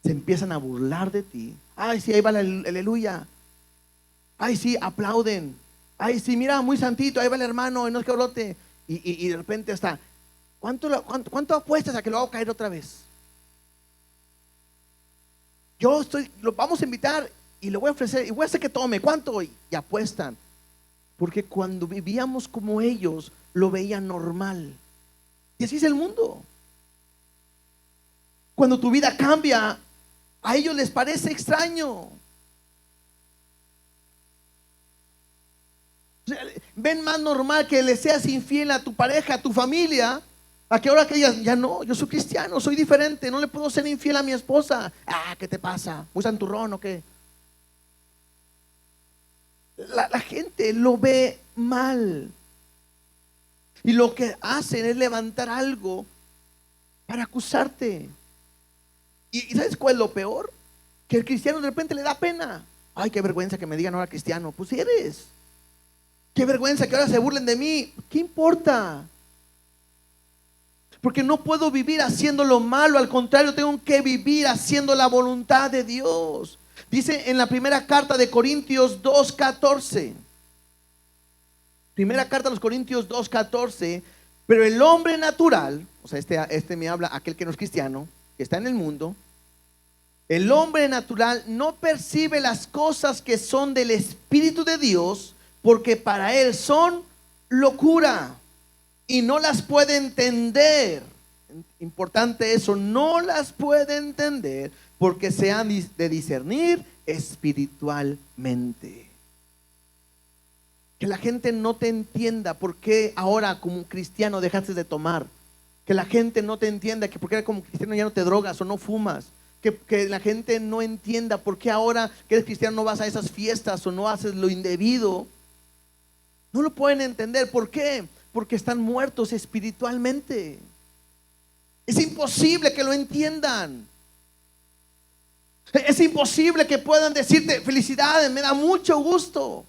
se empiezan a burlar de ti. Ay, sí, ahí va el aleluya. Ay, sí, aplauden. Ay, sí, mira, muy santito, ahí va el hermano, y no es que brote. Y de repente está, ¿cuánto apuestas a que lo hago caer otra vez? Lo vamos a invitar y le voy a ofrecer, y voy a hacer que tome, ¿cuánto? Y apuestan. Porque cuando vivíamos como ellos, lo veían normal. Y así es el mundo. Cuando tu vida cambia, a ellos les parece extraño. Ven más normal que le seas infiel a tu pareja, a tu familia, a que ahora que digas, ya no, yo soy cristiano, soy diferente, no le puedo ser infiel a mi esposa. ¿Qué te pasa? ¿Muy santurrón o qué? La gente lo ve mal. Y lo que hacen es levantar algo para acusarte. ¿Y sabes cuál es lo peor? Que el cristiano de repente le da pena. Ay, qué vergüenza que me digan ahora cristiano. Pues eres. Qué vergüenza que ahora se burlen de mí. ¿Qué importa? Porque no puedo vivir haciendo lo malo. Al contrario, tengo que vivir haciendo la voluntad de Dios. Dice en la primera carta de Corintios 2:14. Primera carta a los Corintios 2:14. Pero el hombre natural, o sea, este me habla aquel que no es cristiano, que está en el mundo. El hombre natural no percibe las cosas que son del Espíritu de Dios, porque para él son locura y no las puede entender. Importante eso, no las puede entender porque se han de discernir espiritualmente. Que la gente no te entienda por qué ahora como cristiano dejaste de tomar. Que la gente no te entienda que porque como cristiano ya no te drogas o no fumas. Que la gente no entienda por qué ahora que eres cristiano no vas a esas fiestas o no haces lo indebido. No lo pueden entender. ¿Por qué? Porque están muertos espiritualmente. Es imposible que lo entiendan. Es imposible que puedan decirte felicidades, me da mucho gusto.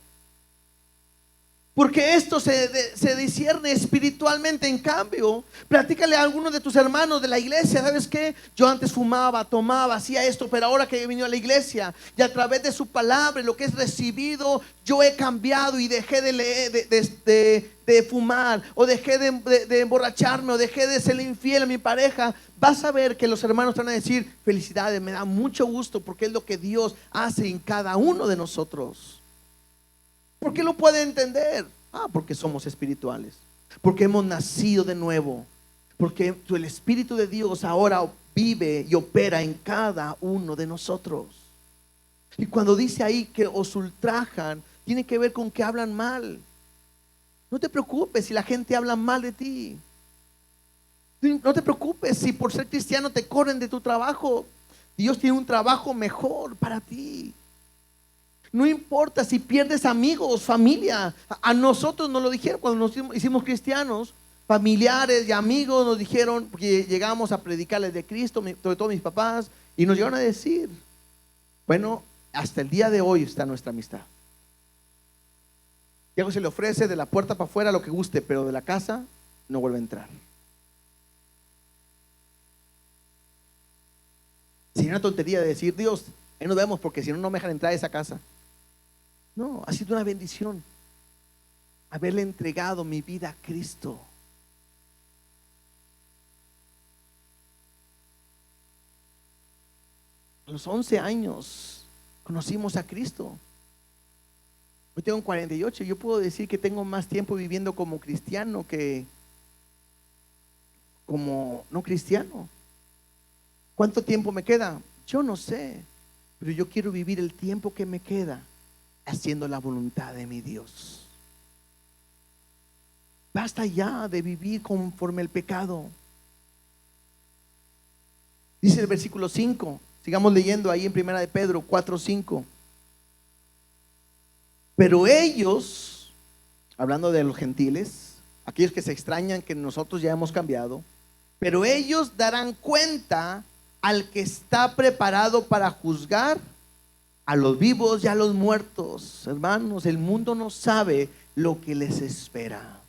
Porque esto se discierne espiritualmente. En cambio, platícale a alguno de tus hermanos de la iglesia. ¿Sabes qué? Yo antes fumaba, tomaba, hacía esto, pero ahora que he venido a la iglesia y a través de su palabra, lo que es recibido, yo he cambiado y dejé de leer, de fumar, o dejé de emborracharme, o dejé de ser infiel a mi pareja. Vas a ver que los hermanos van a decir felicidades, me da mucho gusto, porque es lo que Dios hace en cada uno de nosotros. ¿Por qué lo puede entender? Porque somos espirituales, porque hemos nacido de nuevo, porque el Espíritu de Dios ahora vive y opera en cada uno de nosotros. Y cuando dice ahí que os ultrajan, tiene que ver con que hablan mal. No te preocupes si la gente habla mal de ti. No te preocupes si por ser cristiano te corren de tu trabajo. Dios tiene un trabajo mejor para ti. No importa si pierdes amigos, familia. A nosotros nos lo dijeron cuando nos hicimos cristianos. Familiares y amigos nos dijeron, porque llegamos a predicarles de Cristo, sobre todo mis papás, y nos llegaron a decir, bueno, hasta el día de hoy está nuestra amistad. Diego se le ofrece de la puerta para afuera lo que guste, pero de la casa no vuelve a entrar. Sería una tontería de decir, Dios, ahí nos vemos porque si no, no me dejan entrar a esa casa. No, ha sido una bendición haberle entregado mi vida a Cristo. A los 11 años conocimos a Cristo. Hoy tengo 48. Yo puedo decir que tengo más tiempo viviendo como cristiano que como no cristiano. ¿Cuánto tiempo me queda? Yo no sé, pero yo quiero vivir el tiempo que me queda haciendo la voluntad de mi Dios. Basta ya de vivir conforme el pecado. Dice el versículo 5, sigamos leyendo ahí en primera de Pedro 4:5. Pero ellos, hablando de los gentiles, aquellos que se extrañan que nosotros ya hemos cambiado, pero ellos darán cuenta al que está preparado para juzgar a los vivos y a los muertos. Hermanos, el mundo no sabe lo que les espera.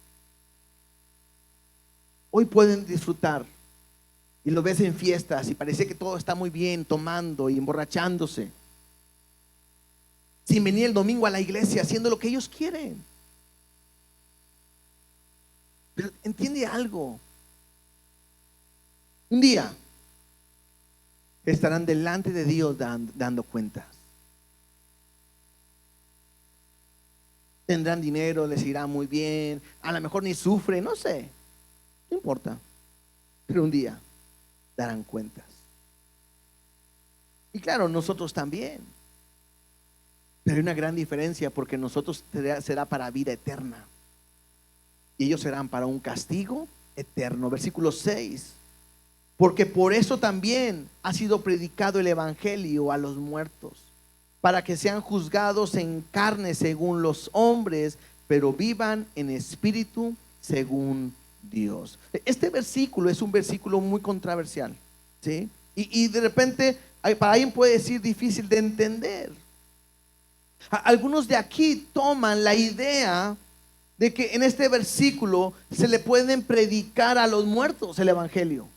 Hoy pueden disfrutar y lo ves en fiestas y parece que todo está muy bien, tomando y emborrachándose, sin venir el domingo a la iglesia, haciendo lo que ellos quieren. Pero entiende algo, un día estarán delante de Dios dando cuentas. Tendrán dinero, les irá muy bien, a lo mejor ni sufren, no sé, no importa, pero un día darán cuentas. Y claro, nosotros también, pero hay una gran diferencia, porque nosotros será para vida eterna y ellos serán para un castigo eterno. Versículo 6. Porque por eso también ha sido predicado el evangelio a los muertos, para que sean juzgados en carne según los hombres, pero vivan en espíritu según Dios. Este versículo es un versículo muy controversial, ¿sí? Y de repente para alguien puede decir difícil de entender. Algunos de aquí toman la idea de que en este versículo se le pueden predicar a los muertos el evangelio.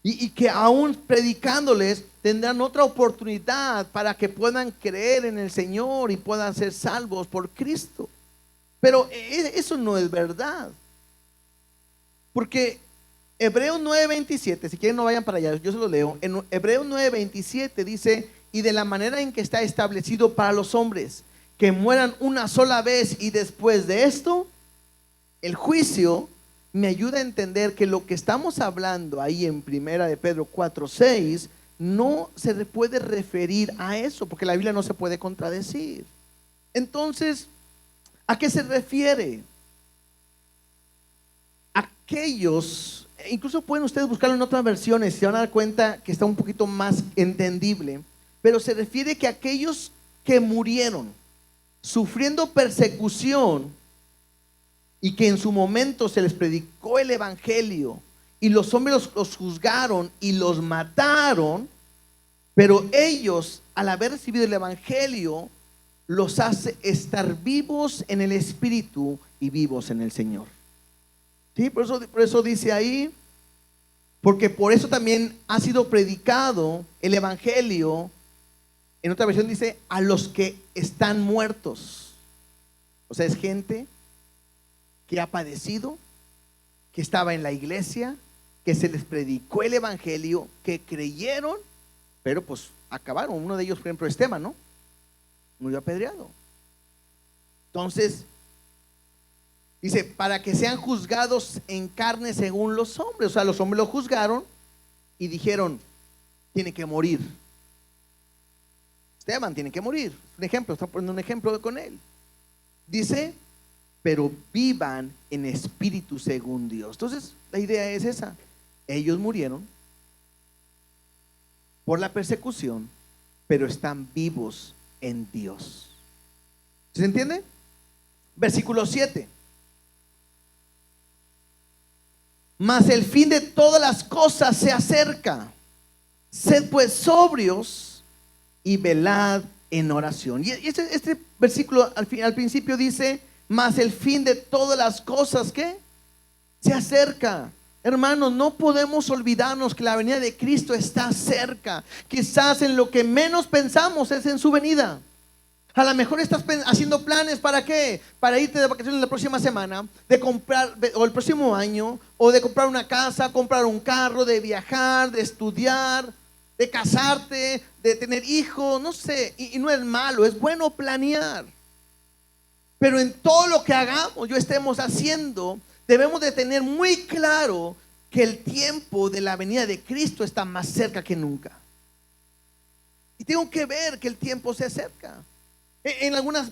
Y que aún predicándoles tendrán otra oportunidad para que puedan creer en el Señor y puedan ser salvos por Cristo. Pero eso no es verdad. Porque Hebreos 9:27, si quieren no vayan para allá, yo se lo leo. En Hebreos 9:27 dice: y de la manera en que está establecido para los hombres, que mueran una sola vez y después de esto, el juicio. Me ayuda a entender que lo que estamos hablando ahí en primera de Pedro 4:6 no se le puede referir a eso, porque la Biblia no se puede contradecir. Entonces, ¿a qué se refiere? Aquellos, incluso pueden ustedes buscarlo en otras versiones, se van a dar cuenta que está un poquito más entendible, pero se refiere que aquellos que murieron sufriendo persecución y que en su momento se les predicó el evangelio y los hombres los juzgaron y los mataron, pero ellos, al haber recibido el evangelio, los hace estar vivos en el espíritu y vivos en el Señor. ¿Sí? Por eso dice ahí, porque por eso también ha sido predicado el evangelio. En otra versión dice a los que están muertos. O sea, es gente que ha padecido, que estaba en la iglesia, que se les predicó el evangelio, que creyeron, pero pues acabaron. Uno de ellos, por ejemplo, Esteban, ¿no? Murió apedreado. Entonces, dice, para que sean juzgados en carne según los hombres. O sea, los hombres lo juzgaron y dijeron, tiene que morir. Esteban tiene que morir. Un ejemplo, está poniendo un ejemplo con él. Dice, pero vivan en espíritu según Dios. Entonces la idea es esa: ellos murieron, por la persecución, pero están vivos en Dios. ¿Se entiende? Versículo 7. Mas el fin de todas las cosas se acerca. Sed pues sobrios y velad en oración. Y este versículo al principio dice, mas el fin de todas las cosas, ¿qué? Se acerca. Hermanos, no podemos olvidarnos que la venida de Cristo está cerca. Quizás en lo que menos pensamos es en su venida. A lo mejor estás haciendo planes, ¿para qué? Para irte de vacaciones la próxima semana, de comprar, o el próximo año, o de comprar una casa, comprar un carro, de viajar, de estudiar, de casarte, de tener hijos, no sé. Y no es malo, es bueno planear. Pero en todo lo que hagamos, estemos haciendo, debemos de tener muy claro que el tiempo de la venida de Cristo está más cerca que nunca. Y tengo que ver que el tiempo se acerca. En algunos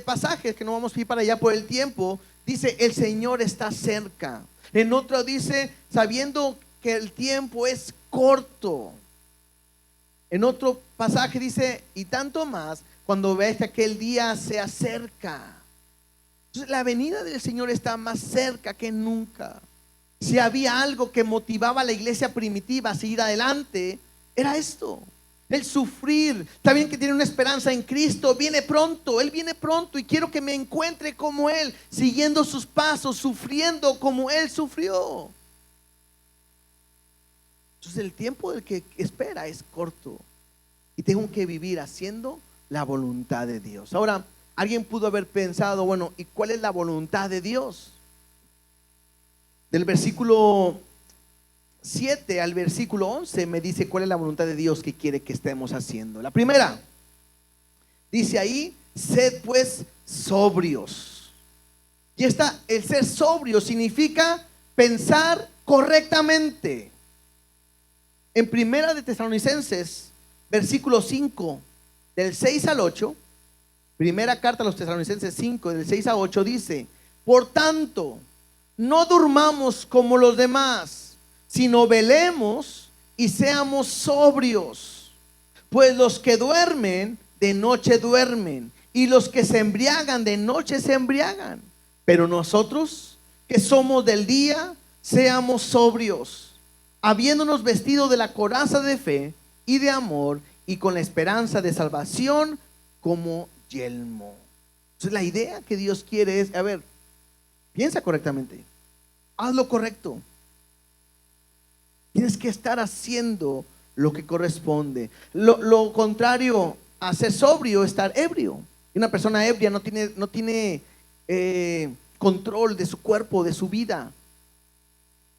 pasajes, que no vamos a ir para allá por el tiempo, dice, el Señor está cerca. En otro dice, sabiendo que el tiempo es corto. En otro pasaje dice, y tanto más, cuando veas que aquel día se acerca. Entonces la venida del Señor está más cerca que nunca. Si había algo que motivaba a la iglesia primitiva a seguir adelante, era esto. El sufrir. Está bien que tiene una esperanza en Cristo. Viene pronto, Él viene pronto, y quiero que me encuentre como Él, siguiendo sus pasos, sufriendo como Él sufrió. Entonces el tiempo del que espera es corto, y tengo que vivir haciendo la voluntad de Dios. Ahora, alguien pudo haber pensado, bueno, ¿y cuál es la voluntad de Dios? Del versículo 7 al versículo 11 me dice cuál es la voluntad de Dios que quiere que estemos haciendo. La primera, dice ahí, sed pues sobrios. Y el ser sobrio significa pensar correctamente. En Primera de Tesalonicenses, versículo 5, del 6 al 8, primera carta a los Tesalonicenses 5, del 6 a 8, dice, por tanto, no durmamos como los demás, sino velemos y seamos sobrios. Pues los que duermen, de noche duermen, y los que se embriagan, de noche se embriagan. Pero nosotros, que somos del día, seamos sobrios, habiéndonos vestido de la coraza de fe y de amor, y con la esperanza de salvación como yelmo. Entonces la idea que Dios quiere es, a ver, piensa correctamente, haz lo correcto. Tienes que estar haciendo lo que corresponde. Lo contrario a ser sobrio, estar ebrio. Una persona ebria no tiene control de su cuerpo, de su vida.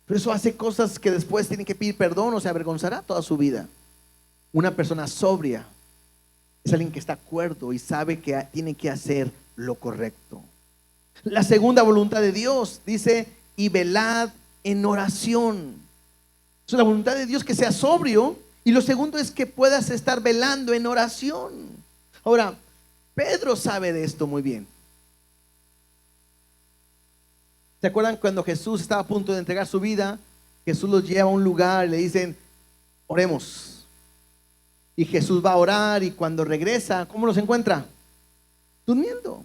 Por eso hace cosas que después tiene que pedir perdón o se avergonzará toda su vida. Una persona sobria es alguien que está cuerdo y sabe que tiene que hacer lo correcto. La segunda voluntad de Dios dice, y velad en oración. Es la voluntad de Dios que sea sobrio, y lo segundo es que puedas estar velando en oración. Ahora, Pedro sabe de esto muy bien. ¿Se acuerdan cuando Jesús estaba a punto de entregar su vida? Jesús los lleva a un lugar y le dicen, oremos. Y Jesús va a orar, y cuando regresa, ¿cómo los encuentra? Durmiendo.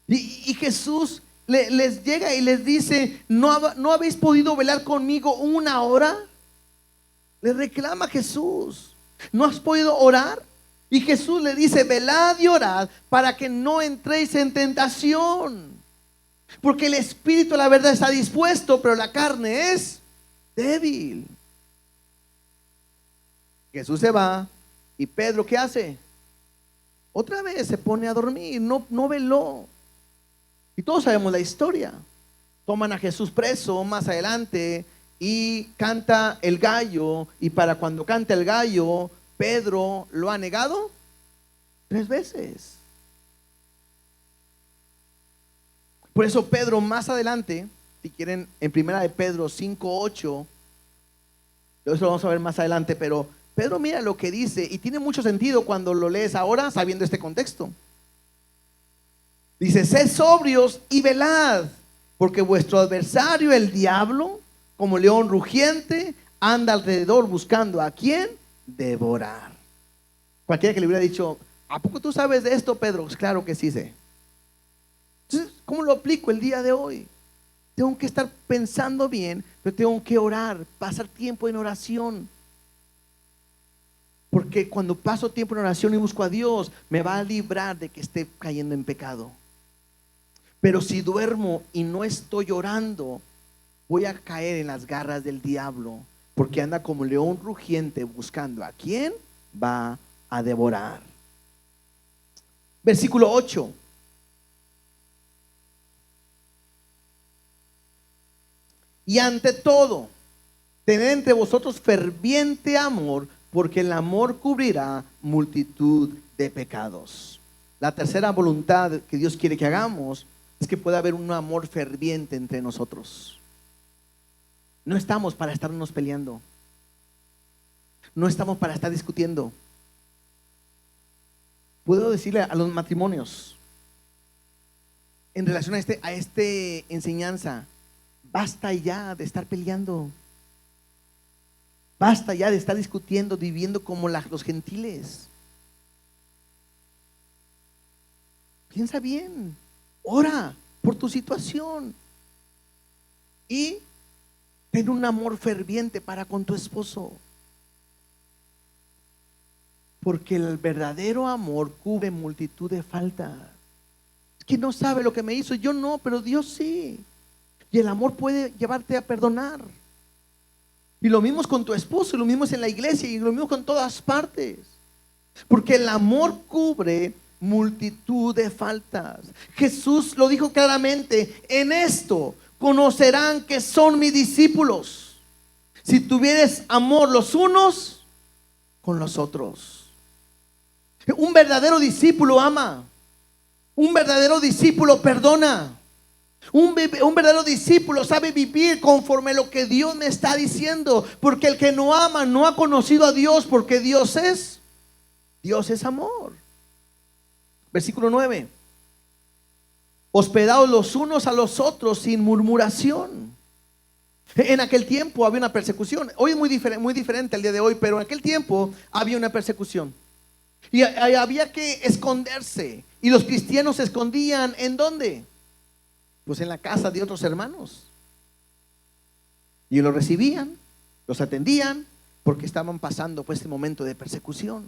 Y Jesús les llega y les dice, ¿no habéis podido velar conmigo una hora? Le reclama Jesús, ¿no has podido orar? Y Jesús le dice, velad y orad para que no entréis en tentación. Porque el espíritu, la verdad, está dispuesto, pero la carne es débil. Jesús se va, y Pedro, ¿qué hace? Otra vez se pone a dormir, no veló. Y todos sabemos la historia. Toman a Jesús preso más adelante y canta el gallo, y para cuando canta el gallo, Pedro lo ha negado 3 veces. Por eso Pedro más adelante, si quieren, en primera de Pedro 5:8, eso lo vamos a ver más adelante, pero Pedro mira lo que dice, y tiene mucho sentido cuando lo lees ahora sabiendo este contexto. Dice, sed sobrios y velad, porque vuestro adversario, el diablo, como león rugiente, anda alrededor buscando a quien devorar. Cualquiera que le hubiera dicho, ¿a poco tú sabes de esto, Pedro? Pues claro que sí sé. Entonces, ¿cómo lo aplico el día de hoy? Tengo que estar pensando bien, pero tengo que orar, pasar tiempo en oración. Porque cuando paso tiempo en oración y busco a Dios, me va a librar de que esté cayendo en pecado. Pero si duermo y no estoy orando, voy a caer en las garras del diablo, porque anda como león rugiente buscando a quién va a devorar. Versículo 8. Y ante todo, tened entre vosotros ferviente amor, porque el amor cubrirá multitud de pecados. La tercera voluntad que Dios quiere que hagamos es que pueda haber un amor ferviente entre nosotros. No estamos para estarnos peleando. No estamos para estar discutiendo. Puedo decirle a los matrimonios en relación a este enseñanza: basta ya de estar peleando. Basta ya de estar discutiendo, viviendo como los gentiles. Piensa bien, ora por tu situación y ten un amor ferviente para con tu esposo. Porque el verdadero amor cubre multitud de faltas. Es que no sabe lo que me hizo, yo no, pero Dios sí. Y el amor puede llevarte a perdonar. Y lo mismo es con tu esposo, y lo mismo es en la iglesia, y lo mismo con todas partes. Porque el amor cubre multitud de faltas. Jesús lo dijo claramente: en esto conocerán que son mis discípulos, si tuvieres amor los unos con los otros. Un verdadero discípulo ama. Un verdadero discípulo perdona. Un verdadero discípulo sabe vivir conforme a lo que Dios me está diciendo. Porque el que no ama no ha conocido a Dios, porque Dios es amor. Versículo 9. Hospedaos los unos a los otros sin murmuración. En aquel tiempo había una persecución. Hoy es muy diferente al día de hoy, pero en aquel tiempo había una persecución. Y había que esconderse. Y los cristianos se escondían ¿en dónde? Pues en la casa de otros hermanos. Y los recibían, los atendían, porque estaban pasando por este momento de persecución.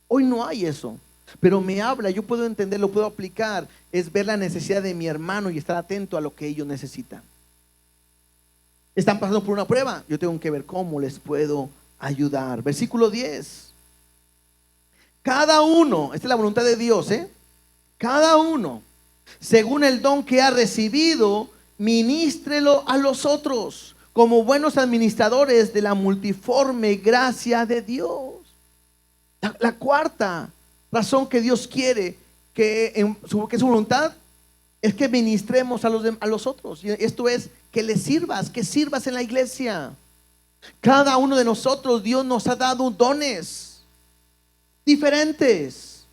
Hoy no hay eso. Pero me habla, yo puedo entender, lo puedo aplicar. Es ver la necesidad de mi hermano y estar atento a lo que ellos necesitan. Están pasando por una prueba, yo tengo que ver cómo les puedo ayudar. Versículo 10. Cada uno, esta es la voluntad de Dios, cada uno, según el don que ha recibido, ministrelo a los otros, como buenos administradores de la multiforme gracia de Dios. La cuarta razón que Dios quiere que es su voluntad es que ministremos a los otros. Y esto es que les sirvas, que sirvas en la iglesia. Cada uno de nosotros, Dios nos ha dado dones diferentes.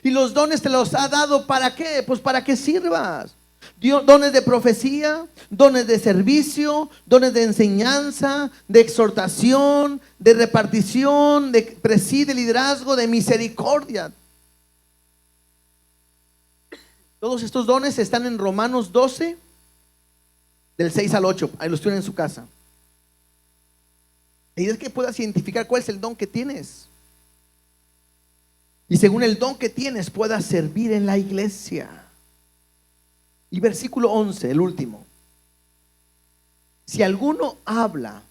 Y los dones te los ha dado ¿para qué? Pues para que sirvas. Dones de profecía, dones de servicio, dones de enseñanza, de exhortación, de repartición, de presidio, de liderazgo, de misericordia. Todos estos dones están en Romanos 12, del 6 al 8. Ahí los tienen en su casa. Y es que puedas identificar cuál es el don que tienes. Y según el don que tienes, puedas servir en la iglesia. Y versículo 11, el último. Si alguno habla,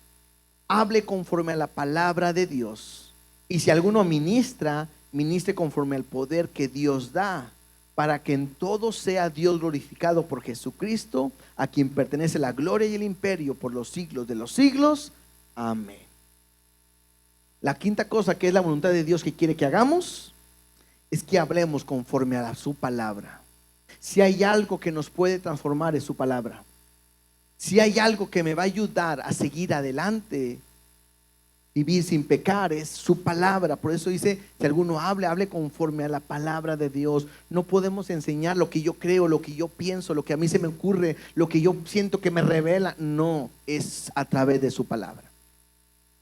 hable conforme a la palabra de Dios. Y si alguno ministra, ministre conforme al poder que Dios da, para que en todo sea Dios glorificado por Jesucristo, a quien pertenece la gloria y el imperio por los siglos de los siglos. Amén. La quinta cosa que es la voluntad de Dios que quiere que hagamos es que hablemos conforme a su palabra. Si hay algo que nos puede transformar es su palabra. Si hay algo que me va a ayudar a seguir adelante, vivir sin pecar, es su palabra. Por eso dice, si alguno hable conforme a la palabra de Dios. No podemos enseñar lo que yo creo, lo que yo pienso, lo que a mí se me ocurre, lo que yo siento que me revela. No, es a través de su palabra.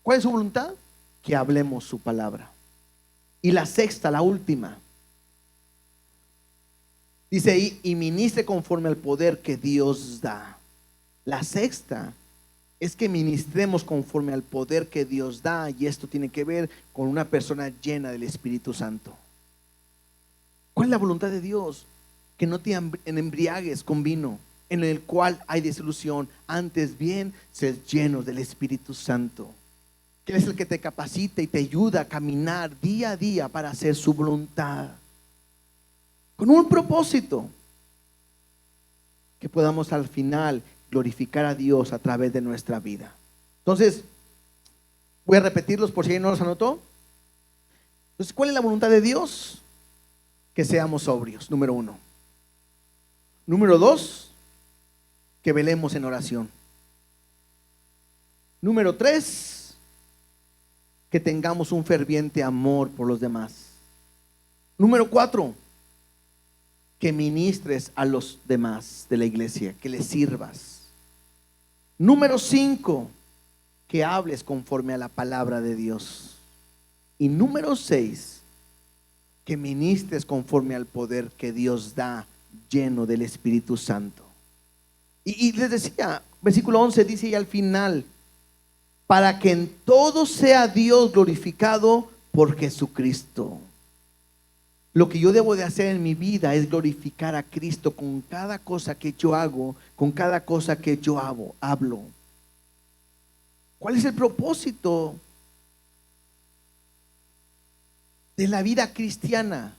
¿Cuál es su voluntad? que hablemos su palabra. Y la sexta, la última, dice ahí, y ministre conforme al poder que Dios da. La sexta es que ministremos conforme al poder que Dios da, y esto tiene que ver con una persona llena del Espíritu Santo. ¿Cuál es la voluntad de Dios? Que no te embriagues con vino, en el cual hay disolución, antes bien ser llenos del Espíritu Santo, que es el que te capacita y te ayuda a caminar día a día para hacer su voluntad, con un propósito, que podamos al final glorificar a Dios a través de nuestra vida. Entonces, voy a repetirlos por si alguien no los anotó. Entonces, ¿cuál es la voluntad de Dios? Que seamos sobrios, número 1. Número 2, que velemos en oración. Número 3, que tengamos un ferviente amor por los demás. Número 4, que ministres a los demás de la iglesia, que les sirvas. Número 5, que hables conforme a la palabra de Dios. Y número 6, que ministres conforme al poder que Dios da, lleno del Espíritu Santo. Y les decía, versículo 11 dice, y al final, para que en todo sea Dios glorificado por Jesucristo. Lo que yo debo de hacer en mi vida es glorificar a Cristo con cada cosa que yo hago, con cada cosa que yo hablo. ¿Cuál es el propósito de la vida cristiana?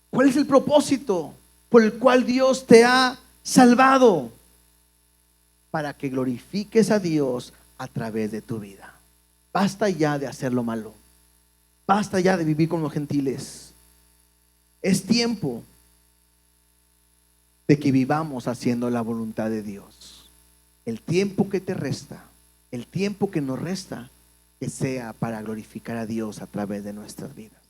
¿Cuál es el propósito por el cual Dios te ha salvado? Para que glorifiques a Dios a través de tu vida. Basta ya de hacer lo malo. Basta ya de vivir con los gentiles. Es tiempo de que vivamos haciendo la voluntad de Dios. El tiempo que te resta, el tiempo que nos resta, que sea para glorificar a Dios a través de nuestras vidas.